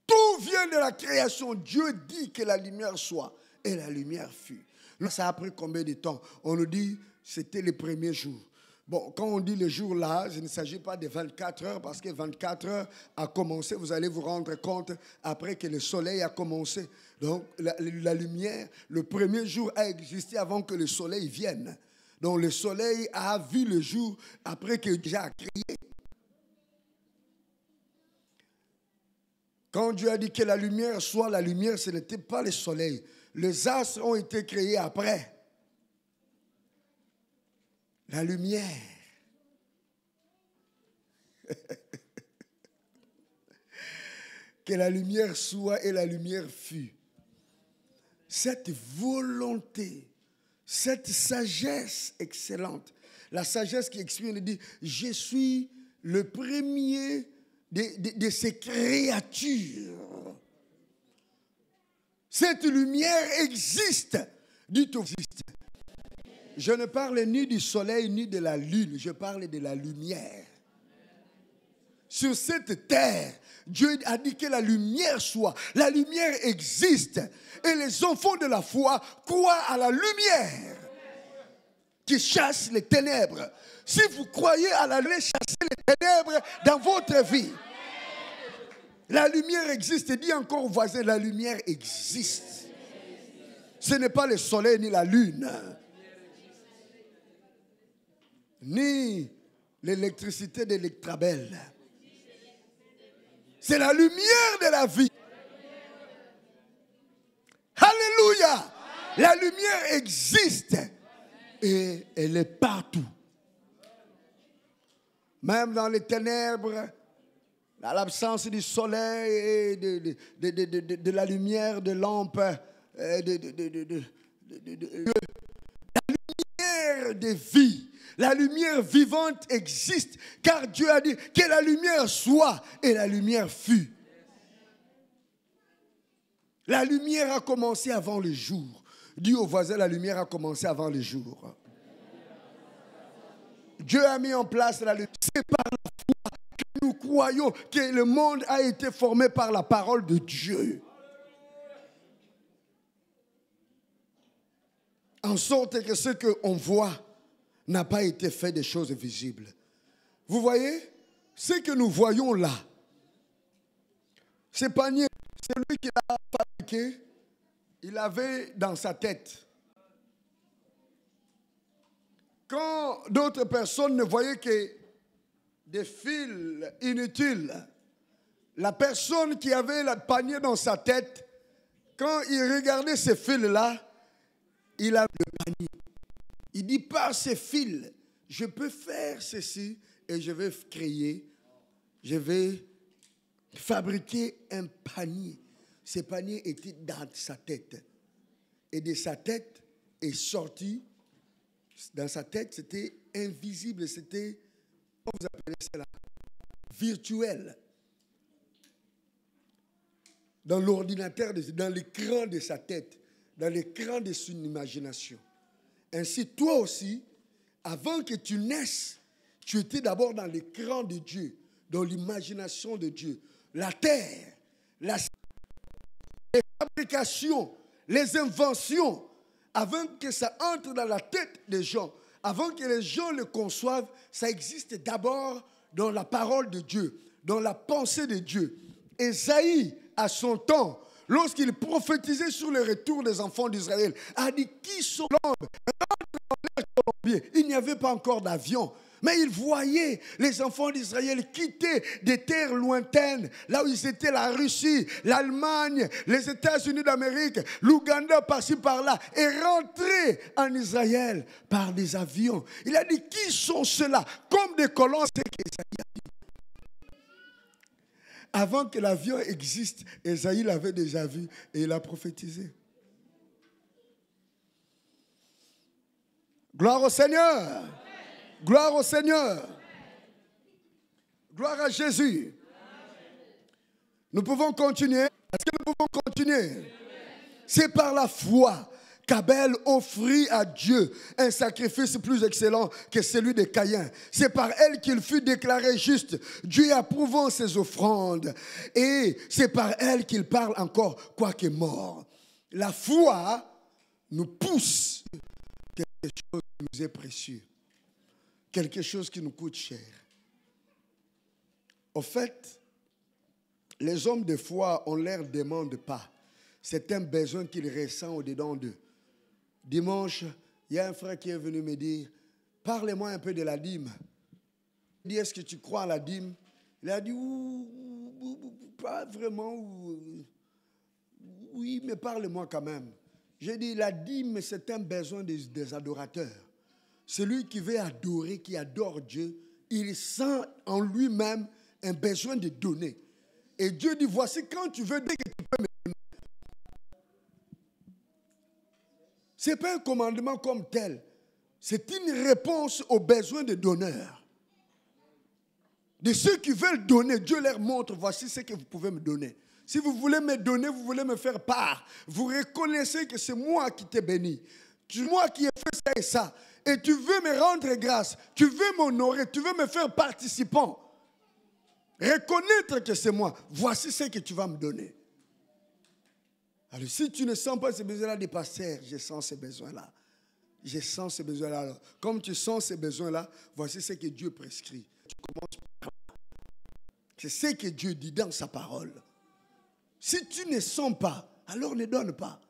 Tout vient de la création. Dieu dit que la lumière soit. Et la lumière fut. Ça a pris combien de temps? On nous dit c'était les premiers jours. Bon, quand on dit le jour là, il ne s'agit pas de 24 heures parce que 24 heures a commencé. Vous allez vous rendre compte après que le soleil a commencé. Donc la lumière, le premier jour a existé avant que le soleil vienne. Donc le soleil a vu le jour après que Dieu a créé. Quand Dieu a dit que la lumière soit la lumière, ce n'était pas le soleil. Les astres ont été créés après. La lumière. Que la lumière soit et la lumière fut. Cette volonté, cette sagesse excellente, la sagesse qui exprime, il dit, je suis le premier de ces créatures. Cette lumière existe. Dites existe. Je ne parle ni du soleil ni de la lune, je parle de la lumière. Sur cette terre, Dieu a dit que la lumière soit. La lumière existe. Et les enfants de la foi croient à la lumière qui chasse les ténèbres. Si vous croyez à la lumière chasser les ténèbres dans votre vie, la lumière existe. Et dis encore au voisin, la lumière existe. Ce n'est pas le soleil ni la lune, ni l'électricité d'Electrabel. C'est la lumière de la vie. Alléluia. La lumière existe et elle est partout. Même dans les ténèbres, dans l'absence du soleil et de la lumière de lampe, la lumière de vie. La lumière vivante existe, car Dieu a dit que la lumière soit et la lumière fut. La lumière a commencé avant le jour. Dis au voisin, la lumière a commencé avant le jour. Dieu a mis en place la lumière. C'est par la foi que nous croyons que le monde a été formé par la parole de Dieu. En sorte que ce qu'on voit n'a pas été fait des choses visibles. Vous voyez, ce que nous voyons là, ce panier, c'est lui qui l'a fabriqué, il avait dans sa tête. Quand d'autres personnes ne voyaient que des fils inutiles, la personne qui avait le panier dans sa tête, quand il regardait ces fils-là, il avait le panier. Il dit, par ces fils, je peux faire ceci et je vais créer, je vais fabriquer un panier. Ce panier était dans sa tête. Et de sa tête est sorti, dans sa tête, c'était invisible, c'était, comment vous appelez cela, virtuel. Dans l'ordinateur, dans l'écran de sa tête, dans l'écran de son imagination. Ainsi, toi aussi, avant que tu naisses, tu étais d'abord dans l'écran de Dieu, dans l'imagination de Dieu. La terre, les fabrications, les inventions, avant que ça entre dans la tête des gens, avant que les gens le conçoivent, ça existe d'abord dans la parole de Dieu, dans la pensée de Dieu. Ésaïe, à son temps, lorsqu'il prophétisait sur le retour des enfants d'Israël, a dit, qui sont l'homme? Il n'y avait pas encore d'avion. Mais il voyait les enfants d'Israël quitter des terres lointaines, là où ils étaient, la Russie, l'Allemagne, les États-Unis d'Amérique, l'Ouganda par-ci par-là, et rentrer en Israël par des avions. Il a dit, qui sont ceux-là? Comme des colons, c'est qu'Ésaïe a dit. Avant que l'avion existe, Ésaïe l'avait déjà vu et il a prophétisé. Gloire au Seigneur. Gloire au Seigneur. Gloire à Jésus. Nous pouvons continuer. Est-ce que nous pouvons continuer? C'est par la foi qu'Abel offrit à Dieu un sacrifice plus excellent que celui de Caïn. C'est par elle qu'il fut déclaré juste, Dieu approuvant ses offrandes. Et c'est par elle qu'il parle encore, quoique mort. La foi nous pousse quelque chose qui nous est précieux. Quelque chose qui nous coûte cher. Au fait, les hommes de foi, on ne leur demande pas. C'est un besoin qu'ils ressentent au-dedans d'eux. Dimanche, il y a un frère qui est venu me dire, parlez-moi un peu de la dîme. Il dit, est-ce que tu crois à la dîme? Il a dit, pas vraiment. Oui, mais parlez-moi quand même. J'ai dit, la dîme, c'est un besoin des adorateurs. Celui qui veut adorer, qui adore Dieu, il sent en lui-même un besoin de donner. Et Dieu dit, voici quand tu veux, dès que tu peux me donner. Ce n'est pas un commandement comme tel. C'est une réponse aux besoins des donneurs. De ceux qui veulent donner, Dieu leur montre, voici ce que vous pouvez me donner. Si vous voulez me donner, vous voulez me faire part, vous reconnaissez que c'est moi qui t'ai béni. C'est moi qui ai fait ça et ça. Et tu veux me rendre grâce, tu veux m'honorer, tu veux me faire participant. Reconnaître que c'est moi. Voici ce que tu vas me donner. Alors si tu ne sens pas ces besoins-là des pasteurs, je sens ces besoins-là. Je sens ces besoins-là. Alors, comme tu sens ces besoins-là, voici ce que Dieu prescrit. Tu commences par là. C'est ce que Dieu dit dans sa parole. Si tu ne sens pas, alors ne donne pas.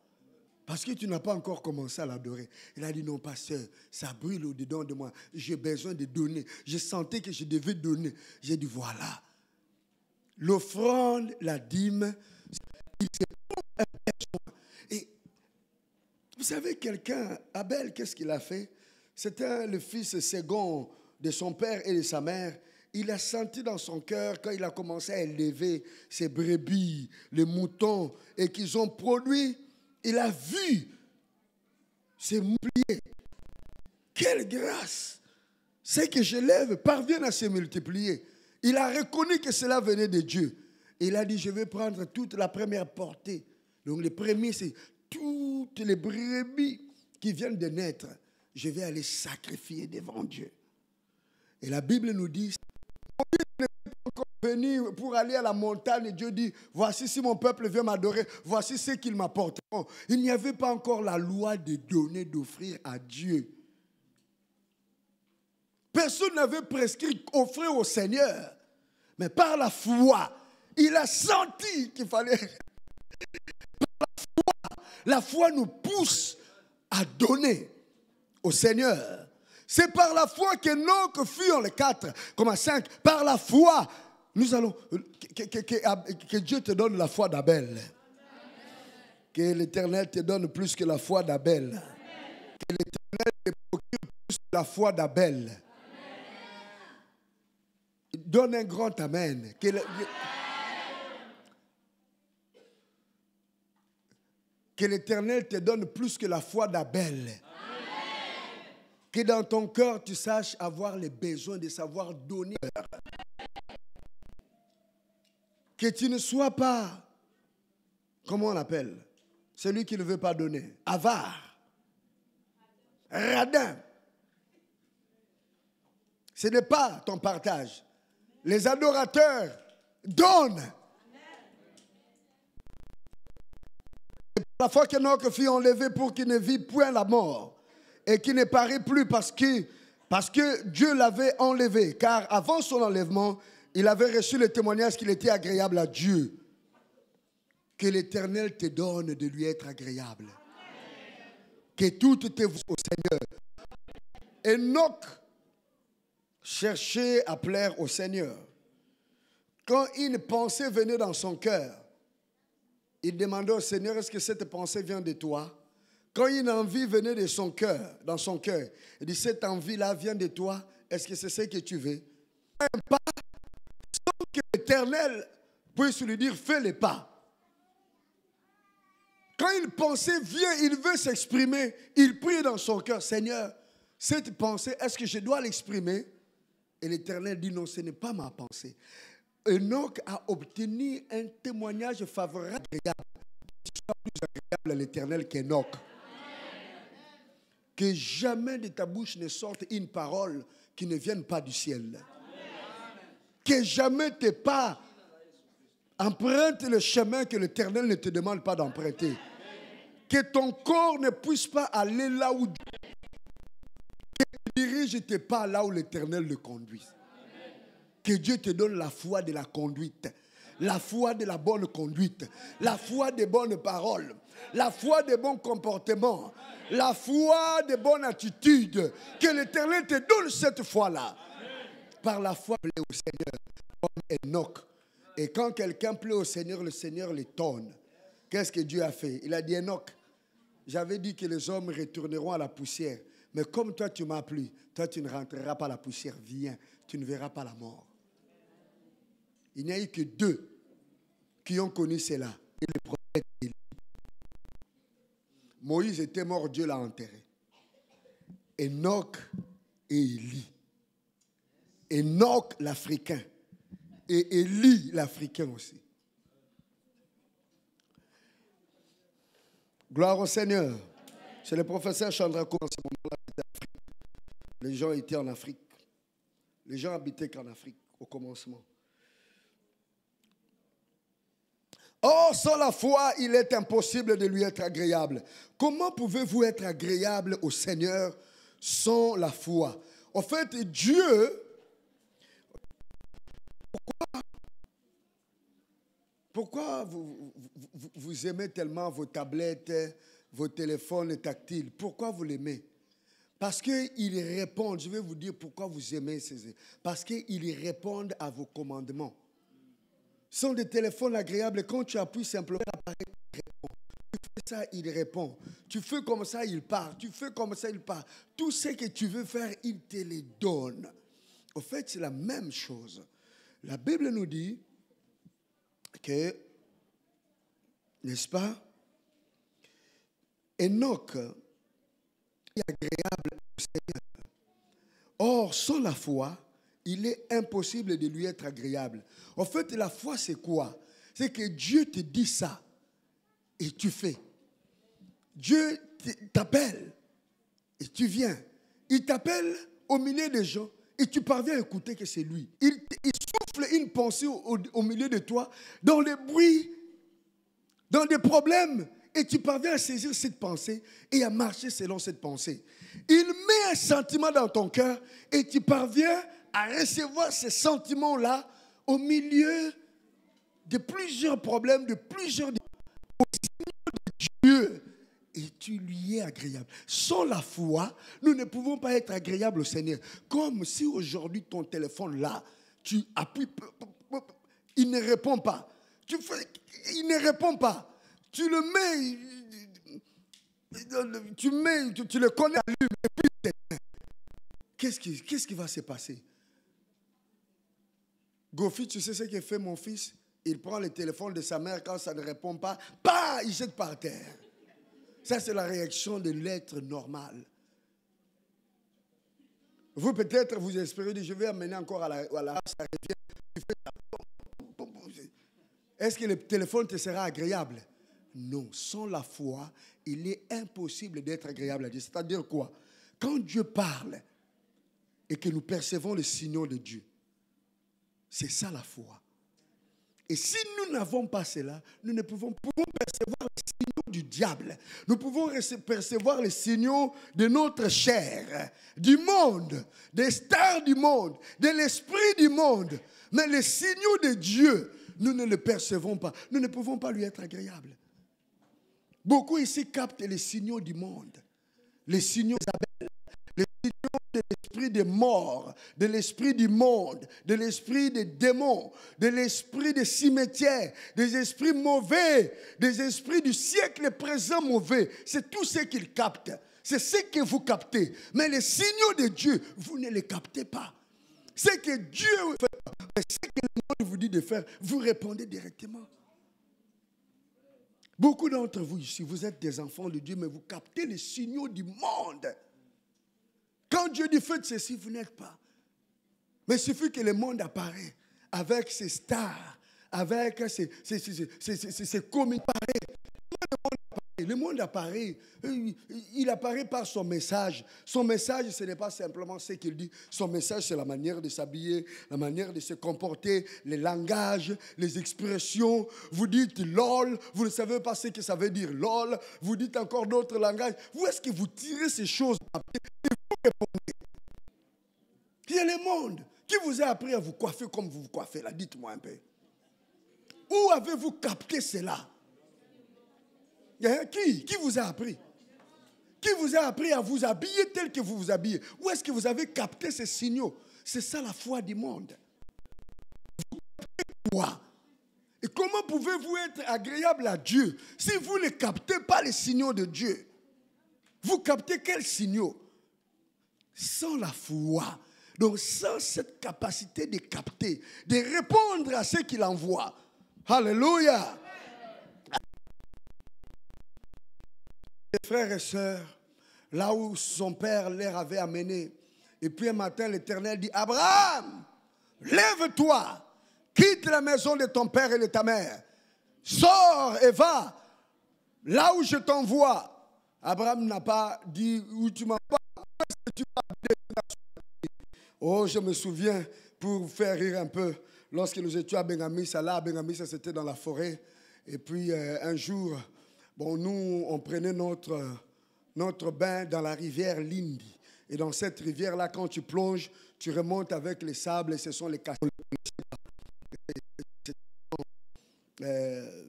Parce que tu n'as pas encore commencé à l'adorer. Il a dit, non, pasteur, ça brûle au-dedans de moi. J'ai besoin de donner. Je sentais que je devais donner. J'ai dit, voilà. L'offrande, la dîme, c'est pour un besoin. Et vous savez, quelqu'un, Abel, qu'est-ce qu'il a fait? C'était le fils second de son père et de sa mère. Il a senti dans son cœur, quand il a commencé à élever ses brebis, les moutons, et qu'ils ont produit, il a vu se multiplier. Quelle grâce! Ce que j'élève parvient à se multiplier. Il a reconnu que cela venait de Dieu. Il a dit, je vais prendre toute la première portée. Donc les premiers, c'est toutes les brebis qui viennent de naître. Je vais aller sacrifier devant Dieu. Et la Bible nous dit, venu pour aller à la montagne, et Dieu dit, voici si mon peuple vient m'adorer, voici ce qu'il m'apporteront. Il n'y avait pas encore la loi de donner, d'offrir à Dieu. Personne n'avait prescrit offrir au Seigneur. Mais par la foi, il a senti qu'il fallait. Par la foi nous pousse à donner au Seigneur. C'est par la foi qu'Enoch fut en les 4,5. Par la foi, nous allons. Que Dieu te donne la foi d'Abel. Que l'Éternel te donne plus que la foi d'Abel. Que l'Éternel te procure plus que la foi d'Abel. Donne un grand amen. Que l'Éternel te donne plus que la foi d'Abel. Que dans ton cœur, tu saches avoir les besoins de savoir donner. Que tu ne sois pas, comment on appelle, celui qui ne veut pas donner, avare, radin. Ce n'est pas ton partage. Les adorateurs donnent. Et la fois qu'Enoch fut enlevé pour qu'il ne vit point la mort et qu'il ne parait plus parce que Dieu l'avait enlevé. Car avant son enlèvement, il avait reçu le témoignage qu'il était agréable à Dieu. Que l'Éternel te donne de lui être agréable. Que toutes tes voix au Seigneur. Enoch cherchait à plaire au Seigneur. Quand une pensée venait dans son cœur, il demandait au Seigneur, est-ce que cette pensée vient de toi? Quand une envie venait de son cœur, dans son cœur, il dit, cette envie-là vient de toi, est-ce que c'est ce que tu veux? Un pas, sans que l'Éternel puisse lui dire, fais les pas. Quand une pensée vient, il veut s'exprimer, il prie dans son cœur, Seigneur, cette pensée, est-ce que je dois l'exprimer? Et l'Éternel dit, non, ce n'est pas ma pensée. Enoch a obtenu un témoignage favorable, plus agréable à l'Éternel qu'Enoch. Que jamais de ta bouche ne sorte une parole qui ne vienne pas du ciel. Que jamais tes pas empruntent le chemin que l'Éternel ne te demande pas d'emprunter. Que ton corps ne puisse pas aller là où Dieu. Que tu diriges tes pas là où l'Éternel le conduit. Que Dieu te donne la foi de la conduite, la foi de la bonne conduite, la foi des bonnes paroles, la foi des bons comportements, la foi des bonnes attitudes. Que l'Éternel te donne cette foi-là. Par la foi, plaît au Seigneur, comme Enoch. Et quand quelqu'un plaît au Seigneur, le Seigneur l'étonne. Qu'est-ce que Dieu a fait? Il a dit, Enoch, j'avais dit que les hommes retourneront à la poussière. Mais comme toi, tu m'as plu, toi, tu ne rentreras pas à la poussière. Viens, tu ne verras pas la mort. Il n'y a eu que 2 qui ont connu cela. Et le prophète Élie. Moïse était mort, Dieu l'a enterré. Enoch et Élie. Enoch l'Africain. Et Élie l'Africain aussi. Gloire au Seigneur. C'est le professeur Chandrako en ce moment-là. Les gens étaient en Afrique. Les gens habitaient qu'en Afrique au commencement. Or, sans la foi, il est impossible de lui être agréable. Comment pouvez-vous être agréable au Seigneur sans la foi? En fait, Dieu, pourquoi vous aimez tellement vos tablettes, vos téléphones tactiles? Pourquoi vous l'aimez? Parce qu'ils répondent, je vais vous dire pourquoi vous aimez ces... Parce qu'ils répondent à vos commandements. Ce sont des téléphones agréables. Quand tu appuies simplement l'appareil, il répond. Tu fais ça, il répond. Tu fais comme ça, il part. Tu fais comme ça, il part. Tout ce que tu veux faire, il te les donne. En fait, c'est la même chose. La Bible nous dit que, n'est-ce pas, Enoch est agréable au Seigneur. Or, sans la foi, il est impossible de lui être agréable. En fait, la foi, c'est quoi? C'est que Dieu te dit ça et tu fais. Dieu t'appelle et tu viens. Il t'appelle au milieu des gens et tu parviens à écouter que c'est lui. Il souffle une pensée au milieu de toi, dans les bruits, dans des problèmes, et tu parviens à saisir cette pensée et à marcher selon cette pensée. Il met un sentiment dans ton cœur et tu parviens à recevoir ces sentiments-là au milieu de plusieurs problèmes, de plusieurs... Au Seigneur de Dieu, et tu lui es agréable. Sans la foi, nous ne pouvons pas être agréables au Seigneur. Comme si aujourd'hui ton téléphone là, tu appuies, il ne répond pas. Il ne répond pas. Tu le mets, tu le connais à lui, et puis qu'est-ce qui va se passer? Gofi, tu sais ce que fait mon fils? Il prend le téléphone de sa mère quand ça ne répond pas, bah, il jette par terre. Ça, c'est la réaction de l'être normal. Vous, peut-être, vous espérez, je vais amener encore à la ça revient. Est-ce que le téléphone te sera agréable? Non, sans la foi, il est impossible d'être agréable à Dieu. C'est-à-dire quoi? Quand Dieu parle et que nous percevons les signaux de Dieu, c'est ça la foi. Et si nous n'avons pas cela, nous ne pouvons percevoir les signaux du diable. Nous pouvons percevoir les signaux de notre chair, du monde, des stars du monde, de l'esprit du monde. Mais les signaux de Dieu, nous ne les percevons pas. Nous ne pouvons pas lui être agréables. Beaucoup ici captent les signaux du monde, les signaux d'Abel, les signaux de l'esprit des morts, de l'esprit du monde, de l'esprit des démons, de l'esprit des cimetières, des esprits mauvais, des esprits du siècle présent mauvais. C'est tout ce qu'ils captent. C'est ce que vous captez. Mais les signaux de Dieu, vous ne les captez pas. Ce que Dieu fait, ce que le monde vous dit de faire, vous répondez directement. Beaucoup d'entre vous ici, vous êtes des enfants de Dieu, mais vous captez les signaux du monde. Quand Dieu dit faites ceci, vous n'êtes pas. Mais il suffit que le monde apparaît avec ses stars, avec ses commis. Le monde apparaît. Il apparaît par son message. Son message, ce n'est pas simplement ce qu'il dit. Son message, c'est la manière de s'habiller, la manière de se comporter, les langages, les expressions. Vous dites lol, vous ne savez pas ce que ça veut dire lol. Vous dites encore d'autres langages. Où est-ce que vous tirez ces choses? Et vous répondez. Il y a le monde qui vous a appris à vous coiffer comme vous vous coiffez là. Dites-moi un peu. Où avez-vous capté cela? Qui vous a appris? Qui vous a appris à vous habiller tel que vous vous habillez? Où est-ce que vous avez capté ces signaux? C'est ça la foi du monde. Vous captez quoi? Et comment pouvez-vous être agréable à Dieu si vous ne captez pas les signaux de Dieu? Vous captez quels signaux? Sans la foi. Donc sans cette capacité de capter, de répondre à ce qu'il envoie. Alléluia. Les frères et sœurs, là où son père les avait amenés, et puis un matin l'Éternel dit, Abraham, lève-toi, quitte la maison de ton père et de ta mère, sors et va là où je t'envoie. Abraham n'a pas dit où tu m'envoies. Oh, je me souviens, pour vous faire rire un peu, lorsque nous étions à Bengamissa, là à Bengamissa c'était dans la forêt, et puis un jour, bon, nous on prenait notre bain dans la rivière Lindi, et dans cette rivière-là, quand tu plonges, tu remontes avec les sables, et ce sont les casseroles.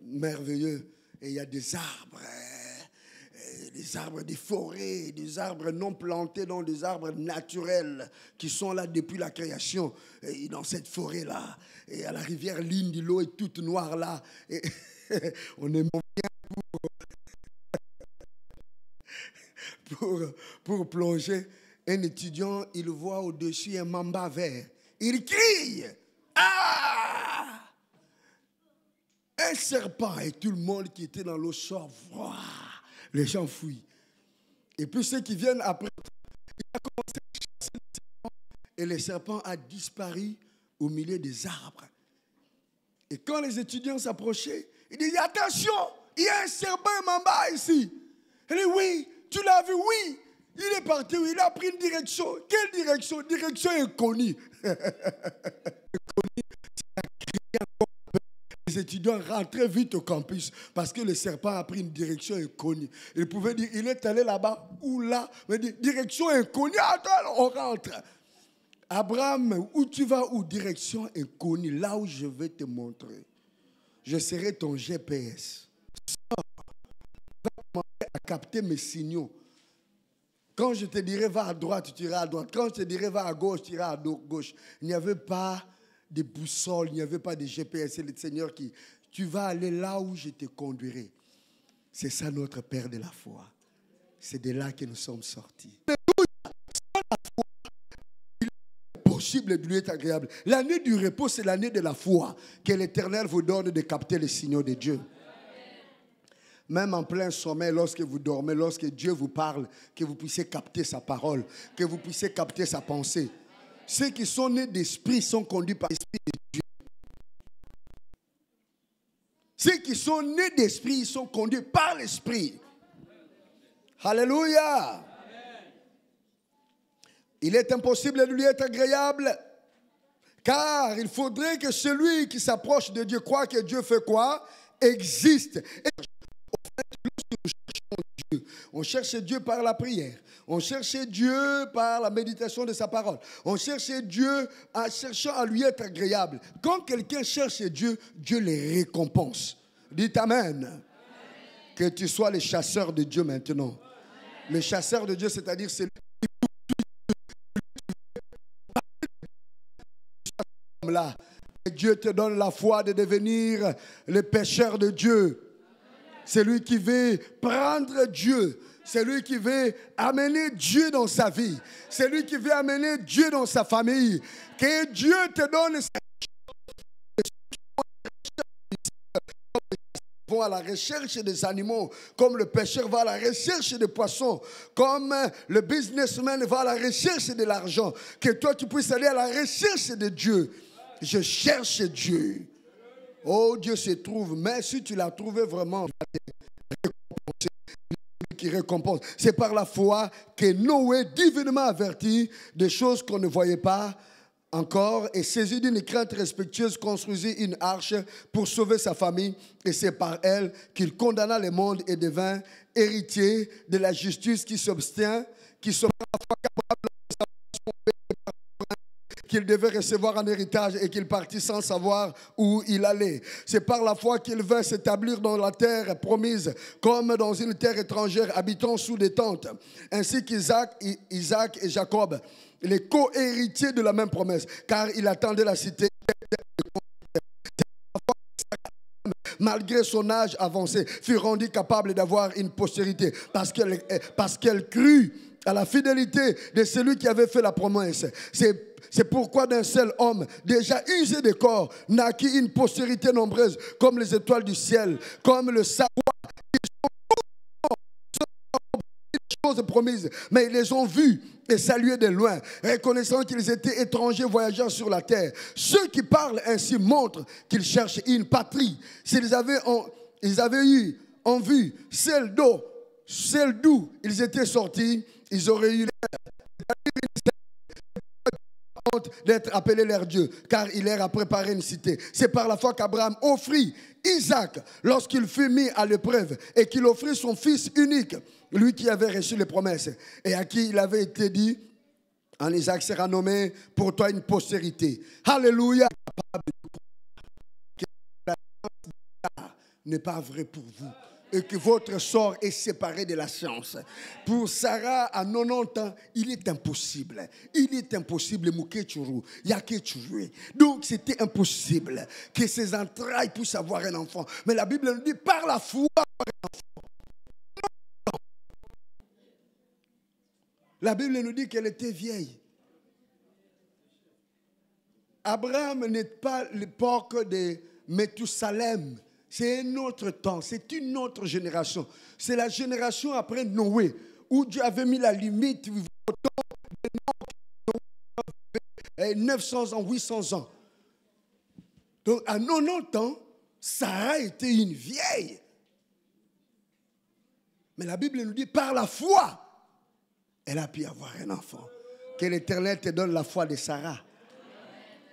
Merveilleux, et il y a des arbres, des forêts, des arbres non plantés, donc des arbres naturels qui sont là depuis la création. Et dans cette forêt-là, et à la rivière Lindi, l'eau est toute noire là. Et on est bien pour plonger. Un étudiant, il voit au-dessus un mamba vert. Il crie. Ah! Un serpent, et tout le monde qui était dans l'eau sort. Les gens fuient. Et puis ceux qui viennent après, il a commencé à chasser le serpent, et le serpent a disparu au milieu des arbres. Et quand les étudiants s'approchaient, ils disaient, attention, il y a un serpent mamba ici. Il dit, oui, tu l'as vu, oui. Il est parti, il a pris une direction. Quelle direction? Direction inconnue. Les étudiants rentraient vite au campus parce que le serpent a pris une direction inconnue. Ils pouvaient dire, il est allé là-bas ou là, mais direction inconnue, attends, on rentre. Abraham, où tu vas, où direction inconnue, là où je vais te montrer. Je serai ton GPS. Sors, va commencer à capter mes signaux. Quand je te dirai va à droite, tu iras à droite. Quand je te dirai va à gauche, tu iras à gauche. Il n'y avait pas de boussole, il n'y avait pas de GPS. C'est le Seigneur qui... Tu vas aller là où je te conduirai. C'est ça notre Père de la foi. C'est de là que nous sommes sortis. Il est possible de lui être agréable. L'année du repos, c'est l'année de la foi. Que l'Éternel vous donne de capter les signaux de Dieu. Même en plein sommeil, lorsque vous dormez, lorsque Dieu vous parle, que vous puissiez capter sa parole, que vous puissiez capter sa pensée. Ceux qui sont nés d'esprit sont conduits par l'esprit de Dieu. Ceux qui sont nés d'esprit sont conduits par l'esprit. Alléluia. Il est impossible de lui être agréable, car il faudrait que celui qui s'approche de Dieu croit que Dieu fait quoi? Existe. Et on cherche Dieu par la prière. On cherche Dieu par la méditation de sa parole. On cherche Dieu en cherchant à lui être agréable. Quand quelqu'un cherche Dieu, Dieu les récompense. Dites Amen. Amen. Que tu sois le chasseur de Dieu maintenant. Amen. Le chasseur de Dieu, c'est-à-dire c'est là. Et Dieu te donne la foi de devenir le pécheur de Dieu. C'est lui qui veut prendre Dieu. C'est lui qui veut amener Dieu dans sa vie. C'est lui qui veut amener Dieu dans sa famille. Que Dieu te donne vont à la recherche des animaux, comme le pêcheur va à la recherche des poissons, comme le businessman va à la recherche de l'argent. Que toi tu puisses aller à la recherche de Dieu. Je cherche Dieu. Oh, Dieu se trouve, mais si tu l'as trouvé vraiment, qui récompense. C'est par la foi que Noé, divinement averti des choses qu'on ne voyait pas encore, et saisi d'une crainte respectueuse, construisit une arche pour sauver sa famille, et c'est par elle qu'il condamna le monde et devint héritier de la justice qui s'obtient, qui sera la foi capable de qu'il devait recevoir en héritage et qu'il partit sans savoir où il allait. C'est par la foi qu'il vint s'établir dans la terre promise, comme dans une terre étrangère, habitant sous des tentes, ainsi qu'Isaac et Jacob, les co-héritiers de la même promesse, car il attendait la cité. malgré son âge avancé, fut rendue capable d'avoir une postérité parce qu'elle crut à la fidélité de celui qui avait fait la promesse. C'est pourquoi d'un seul homme, déjà usé de corps, naquit une postérité nombreuse, comme les étoiles du ciel, comme le savoir. Choses promises, mais ils les ont vus et salués de loin, reconnaissant qu'ils étaient étrangers voyageurs sur la terre. Ceux qui parlent ainsi montrent qu'ils cherchent une patrie. S'ils avaient eu en vue celle d'où ils étaient sortis, ils auraient eu honte d'être appelés leur Dieu, car il leur a préparé une cité. C'est par la foi qu'Abraham offrit Isaac lorsqu'il fut mis à l'épreuve et qu'il offrit son fils unique, lui qui avait reçu les promesses et à qui il avait été dit, en Isaac sera nommé pour toi une postérité. Alléluia. N'est pas vrai pour vous et que votre sort est séparé de la science. Pour Sarah, à 90 ans, il est impossible. Il est impossible, il y a que tuer. Donc, c'était impossible que ses entrailles puissent avoir un enfant. Mais la Bible nous dit, par la foi, la Bible nous dit qu'elle était vieille. Abraham n'est pas l'époque de Methusalem. C'est un autre temps, c'est une autre génération. C'est la génération après Noé, où Dieu avait mis la limite au temps de 900 ans, 800 ans. Donc à 90 ans, Sarah était une vieille. Mais la Bible nous dit, par la foi, elle a pu avoir un enfant. Que l'Éternel te donne la foi de Sarah.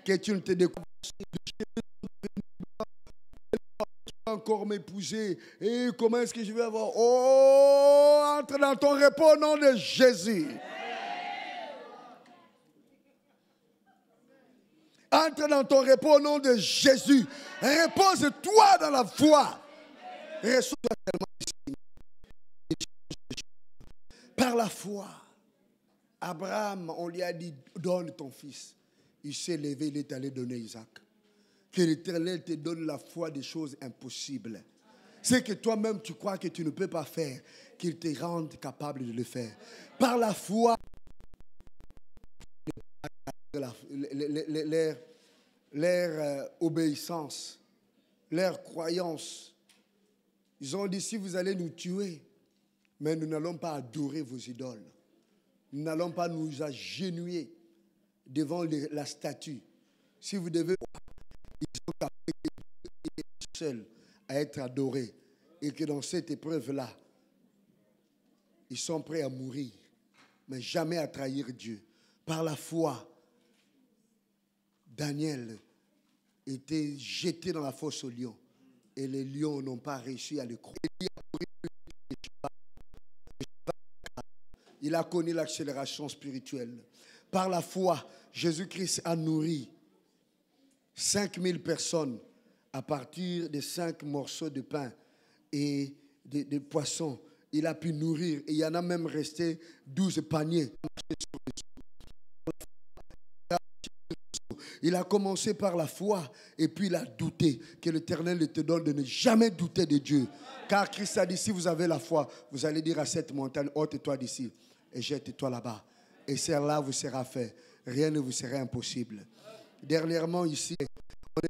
Que tu ne te découvres encore m'épouser. Et comment est-ce que je vais avoir? Oh, entre dans ton repos au nom de Jésus. Entre dans ton repos au nom de Jésus. Repose-toi dans la foi. Reçois tellement par la foi. Abraham, on lui a dit, donne ton fils. Il s'est levé, il est allé donner Isaac. Que l'Éternel te donne la foi des choses impossibles. C'est que toi-même tu crois que tu ne peux pas faire, qu'il te rende capable de le faire. Par la foi, leur obéissance, leur croyance. Ils ont dit, si vous allez nous tuer, mais nous n'allons pas adorer vos idoles. Nous n'allons pas nous agenouiller devant la statue. Si vous devez... seul à être adoré et que dans cette épreuve-là, ils sont prêts à mourir, mais jamais à trahir Dieu. Par la foi, Daniel était jeté dans la fosse aux lions et les lions n'ont pas réussi à le croire. Il a connu l'accélération spirituelle. Par la foi, Jésus-Christ a nourri 5000 personnes à partir de 5 morceaux de pain et de poissons. Il a pu nourrir. Et il y en a même resté 12 paniers. Il a commencé par la foi et puis il a douté. Que l'Éternel te donne de ne jamais douter de Dieu. Car Christ a dit, si vous avez la foi, vous allez dire à cette montagne, ôte-toi d'ici et jette-toi là-bas. Et celle-là vous sera fait. Rien ne vous sera impossible. Dernièrement ici, on est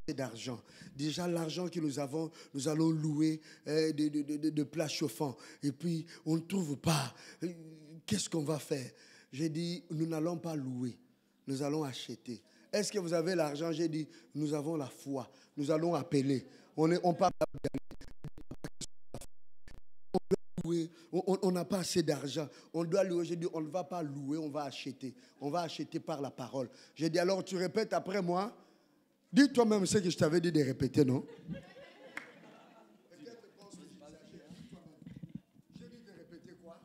venu d'argent. Déjà l'argent que nous avons, nous allons louer de plats chauffants. Et puis on ne trouve pas. Qu'est-ce qu'on va faire? J'ai dit, nous n'allons pas louer. Nous allons acheter. Est-ce que vous avez l'argent? J'ai dit, nous avons la foi. Nous allons appeler. On parle. On n'a pas assez d'argent. On doit louer. J'ai dit, on ne va pas louer, on va acheter. On va acheter par la parole. J'ai dit, alors tu répètes après moi. Dis toi-même ce que je t'avais dit de répéter, non? J'ai dit de répéter quoi?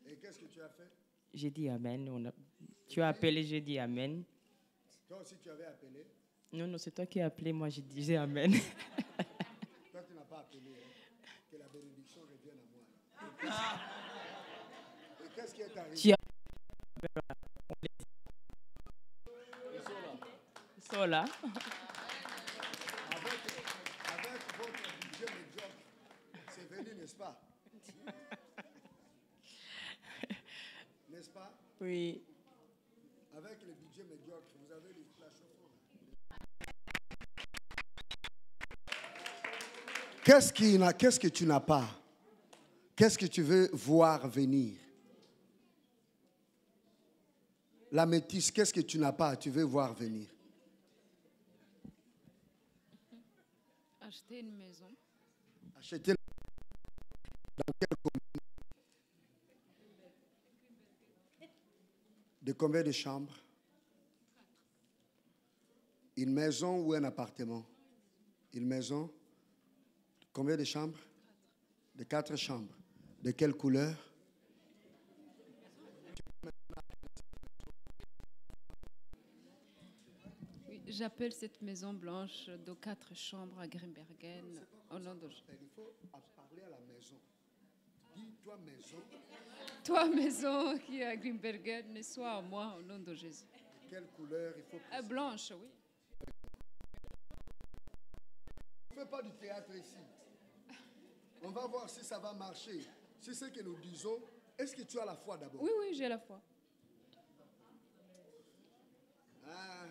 Et qu'est-ce que tu as fait? J'ai dit Amen. Tu as appelé, j'ai dit Amen. Toi aussi, tu avais appelé? Non, c'est toi qui as appelé, moi, j'ai dit Amen. Toi, tu n'as pas appelé. Hein? Que la bénédiction revienne à moi. Et qu'est-ce qui est arrivé? sont là. Avec votre budget médiocre, c'est venu, n'est-ce pas? N'est-ce pas? Oui. Avec le budget médiocre, vous avez la chauffe-eau. Qu'est-ce que tu n'as pas? Qu'est-ce que tu veux voir venir? La métisse, qu'est-ce que tu n'as pas? Tu veux voir venir? Acheter une maison. Acheter dans quelle commune? De combien de chambres? Une maison ou un appartement? Une maison? Combien de chambres? De 4 chambres. De quelle couleur? Oui, j'appelle cette maison blanche de 4 chambres à Grimbergen au nom de Jésus. Il faut parler à la maison. Dis-toi maison. Toi, maison qui est à Grimbergen, sois à moi au nom de Jésus. Quelle couleur il faut? Blanche, oui. On ne fait pas du théâtre ici. On va voir si ça va marcher. C'est ce que nous disons. Est-ce que tu as la foi d'abord? Oui, oui, j'ai la foi. Ah.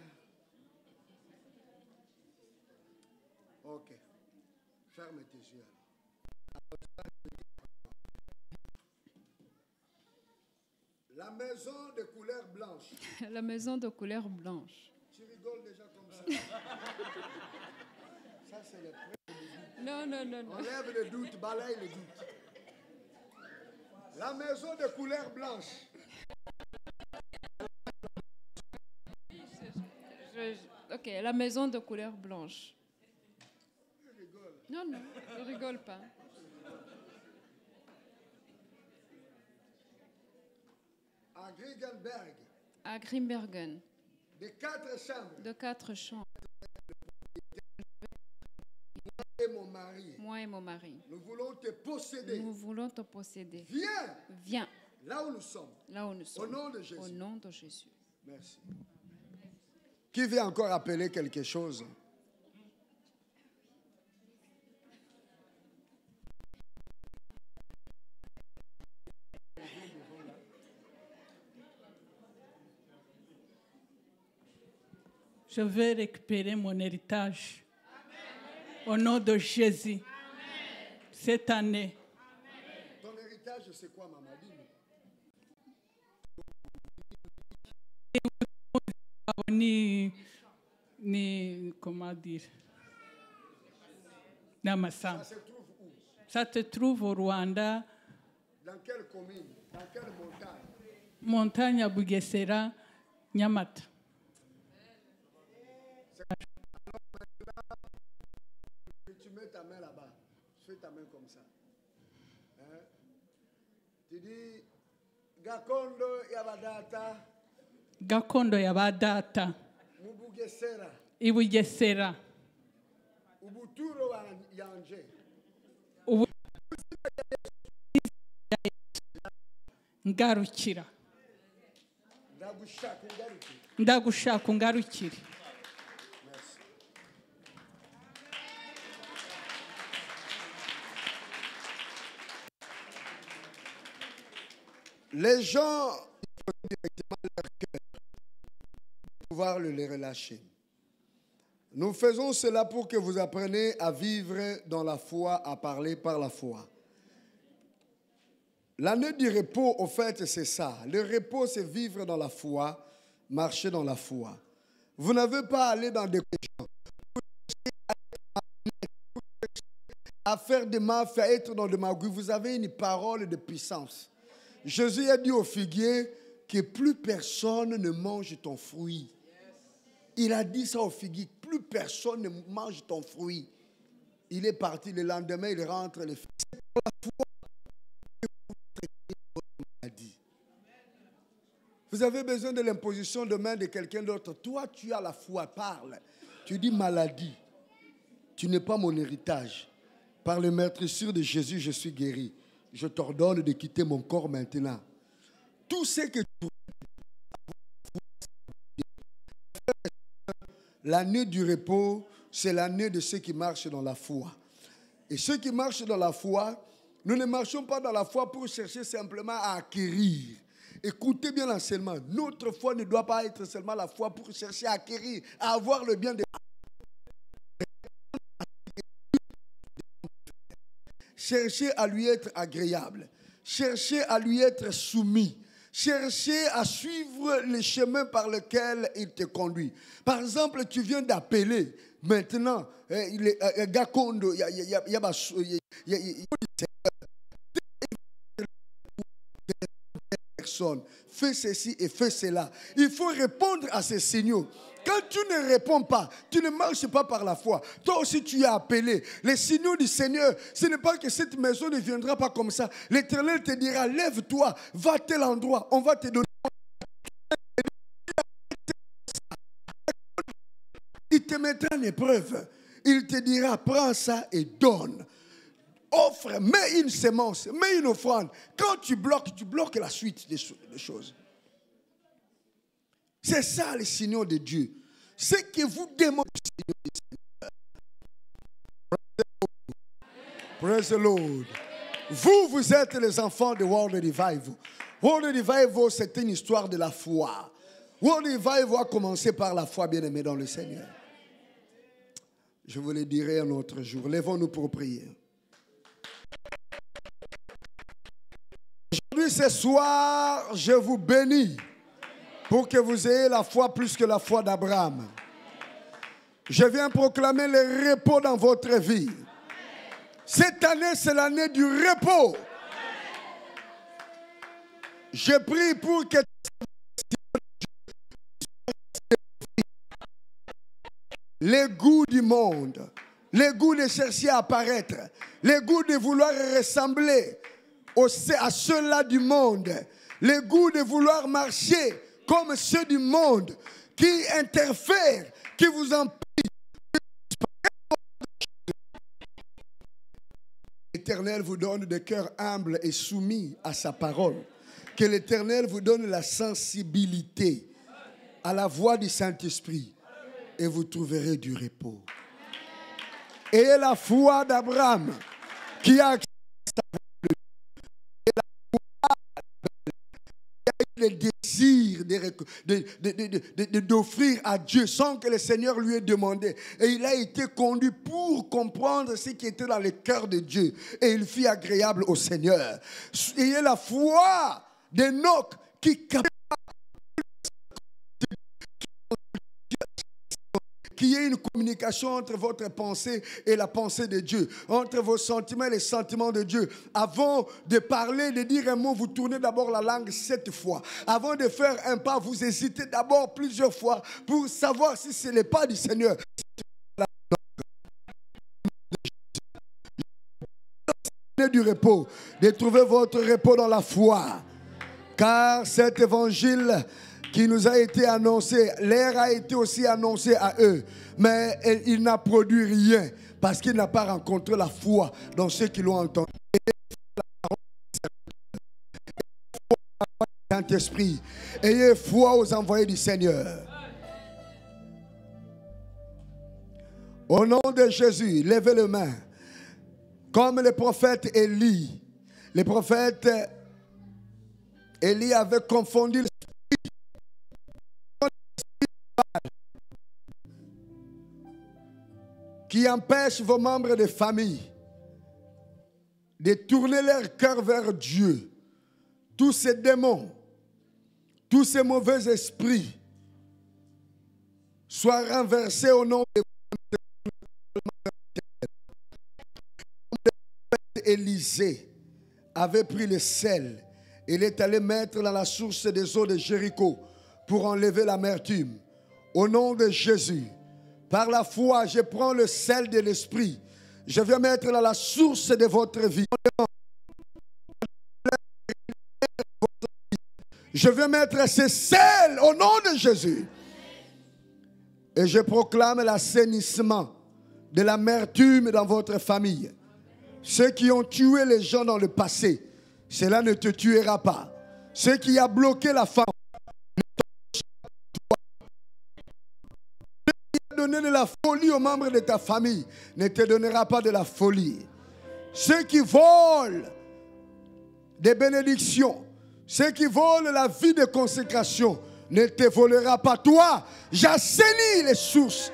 Ok. Ferme tes yeux. La maison de couleur blanche. La maison de couleur blanche. Tu rigoles déjà comme ça. Ça, c'est le premier. Non, non, non, non. Enlève le doute, balaye le doute. La maison de couleur blanche. Ok, la maison de couleur blanche. Je rigole. Non, non, je rigole pas. À Grimbergen, À Grimbergen, de 4 chambres. de 4 chambres. Et mon mari. Moi et mon mari. Nous voulons te posséder. Nous voulons te posséder. Viens Viens là où nous sommes. là où nous sommes. Au nom de Jésus. Au nom de Jésus. Merci. Qui veut encore appeler quelque chose? Je vais récupérer mon héritage. Au nom de Jésus. Cette année. Ton héritage, c'est quoi, maman? Dis-nous. Ni, comment dire, Namasa. Ça se trouve où? Ça te trouve au Rwanda, Dans quelle commune? Dans quelle montagne? montagne à Bugesera, Nyamata. Tu mets ta main là-bas. Fais ta main comme ça. Hein? Tu dis, Gakondo Yabadata, Gakondo ya badata, Mubugesera, Ibugesera, Ubuturo Yanje. ubu ngarukira. Ndagushaka ungaruke. Ndagushaka ungarukire. Merci. Les gens, il faut directement leur cœur pour pouvoir les relâcher. Nous faisons cela pour que vous appreniez à vivre dans la foi, à parler par la foi. L'année du repos, au fait, c'est ça. Le repos, c'est vivre dans la foi, marcher dans la foi. Vous n'avez pas à aller dans des questions. À faire des mafs, à être dans des magouilles. Vous avez une parole de puissance. Jésus a dit au figuier que plus personne ne mange ton fruit. Il a dit ça au figuier, plus personne ne mange ton fruit. Il est parti, le lendemain, il rentre, le figuier. C'est pour la foi que vous traitez votre maladie. Vous avez besoin de l'imposition de main de quelqu'un d'autre. Toi, tu as la foi, parle. Tu dis maladie. Tu n'es pas mon héritage. Par le meurtrissure de Jésus, je suis guéri. Je t'ordonne de quitter mon corps maintenant. Tout ce que tu L'année du repos, c'est l'année de ceux qui marchent dans la foi. Et ceux qui marchent dans la foi, nous ne marchons pas dans la foi pour chercher simplement à acquérir. Écoutez bien l'enseignement. Notre foi ne doit pas être seulement la foi pour chercher à acquérir, à avoir le bien de chercher à lui être agréable, chercher à lui être soumis, chercher à suivre les chemins par lesquels il te conduit. Par exemple, tu viens d'appeler maintenant Gakondo, fais ceci et fais cela. Il faut répondre à ces signaux. Quand tu ne réponds pas, tu ne marches pas par la foi. Toi aussi, tu es appelé. Les signaux du Seigneur, ce n'est pas que cette maison ne viendra pas comme ça. L'Éternel te dira, lève-toi, va à tel endroit, on va te donner. Il te mettra en épreuve. Il te dira, prends ça et donne. Offre, mets une sémence, mets une offrande. Quand tu bloques la suite des choses. C'est ça les signaux de Dieu. Ce que vous demandez. Praise the Lord. Vous êtes les enfants de World Revival. World Revival, c'est une histoire de la foi. World Revival a commencé par la foi, bien-aimée dans le Seigneur. Je vous le dirai un autre jour. Lèvons-nous pour prier. Aujourd'hui, ce soir, je vous bénis pour que vous ayez la foi plus que la foi d'Abraham. Je viens proclamer le repos dans votre vie. Cette année, c'est l'année du repos. Je prie pour que les goûts du monde, les goûts de chercher à apparaître, les goûts de vouloir ressembler à ceux-là du monde, les goûts de vouloir marcher comme ceux du monde qui interfèrent, qui vous empêchent. L'Éternel vous donne des cœurs humbles et soumis à sa parole. Que l'Éternel vous donne la sensibilité à la voix du Saint-Esprit et vous trouverez du repos. Ayez la foi d'Abraham qui a le désir d'offrir à Dieu sans que le Seigneur lui ait demandé. Et il a été conduit pour comprendre ce qui était dans le cœur de Dieu. Et il fit agréable au Seigneur. Ayez la foi d'Enoch qui qu'il y ait une communication entre votre pensée et la pensée de Dieu, entre vos sentiments et les sentiments de Dieu. Avant de parler, de dire un mot, vous tournez d'abord la langue 7 fois. Avant de faire un pas, vous hésitez d'abord plusieurs fois pour savoir si ce n'est pas du Seigneur. Du repos, de trouver votre repos dans la foi. Car cet évangile qui nous a été annoncé, l'air a été aussi annoncé à eux, mais il n'a produit rien parce qu'il n'a pas rencontré la foi dans ceux qui l'ont entendu. Saint-Esprit, ayez foi aux envoyés du Seigneur. Au nom de Jésus, levez les mains. Comme le prophète Élie, le prophète Élie avait confondu l'esprit qui empêche vos membres de famille de tourner leur cœur vers Dieu. Tous ces démons, tous ces mauvais esprits soient renversés au nom de Élisée avait pris le sel. Il est allé mettre dans la source des eaux de Jéricho pour enlever l'amertume. Au nom de Jésus, par la foi, je prends le sel de l'esprit. Je vais mettre dans la source de votre vie. Je vais mettre ce sel au nom de Jésus. Et je proclame l'assainissement de l'amertume dans votre famille. Ceux qui ont tué les gens dans le passé, cela ne te tuera pas. Ceux qui ont bloqué la femme, ne donner de la folie aux membres de ta famille ne te donnera pas de la folie. Ceux qui volent des bénédictions, ceux qui volent la vie de consécration, ne te volera pas. Toi, j'assainis les sources.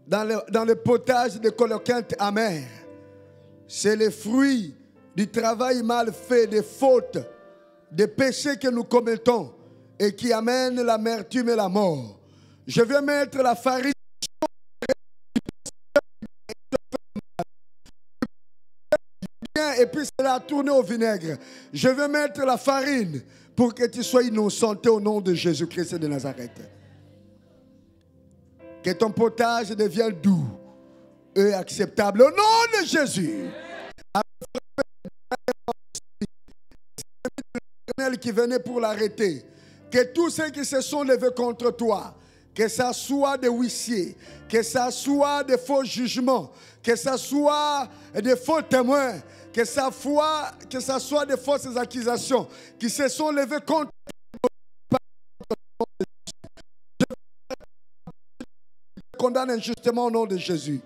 Dans le potage de coloquinte amère, c'est le fruit du travail mal fait, des fautes, des péchés que nous commettons et qui amènent l'amertume et la mort. Je vais mettre la farine et puis cela tourner au vinaigre. Je vais mettre la farine pour que tu sois innocenté au nom de Jésus-Christ de Nazareth. Que ton potage devienne doux et acceptable au nom de Jésus. Qui venait pour l'arrêter. Que tous ceux qui se sont levés contre toi, que ça soit des huissiers, que ça soit des faux jugements, que ça soit des faux témoins, que ça soit des fausses accusations qui se sont levés contre condamne injustement au nom de Jésus.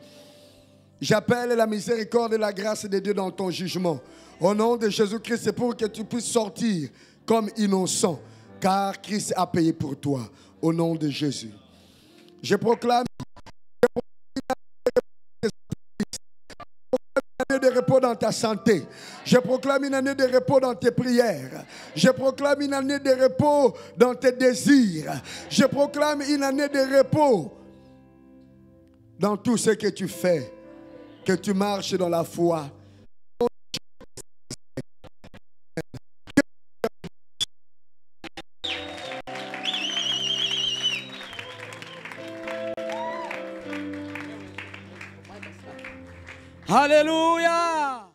J'appelle la miséricorde et la grâce de Dieu dans ton jugement. Au nom de Jésus-Christ, c'est pour que tu puisses sortir comme innocent, car Christ a payé pour toi. Au nom de Jésus. Je proclame une année de repos dans ta santé. Je proclame une année de repos dans tes prières. Je proclame une année de repos dans tes désirs. Je proclame une année de repos dans tout ce que tu fais. Que tu marches dans la foi. Alléluia.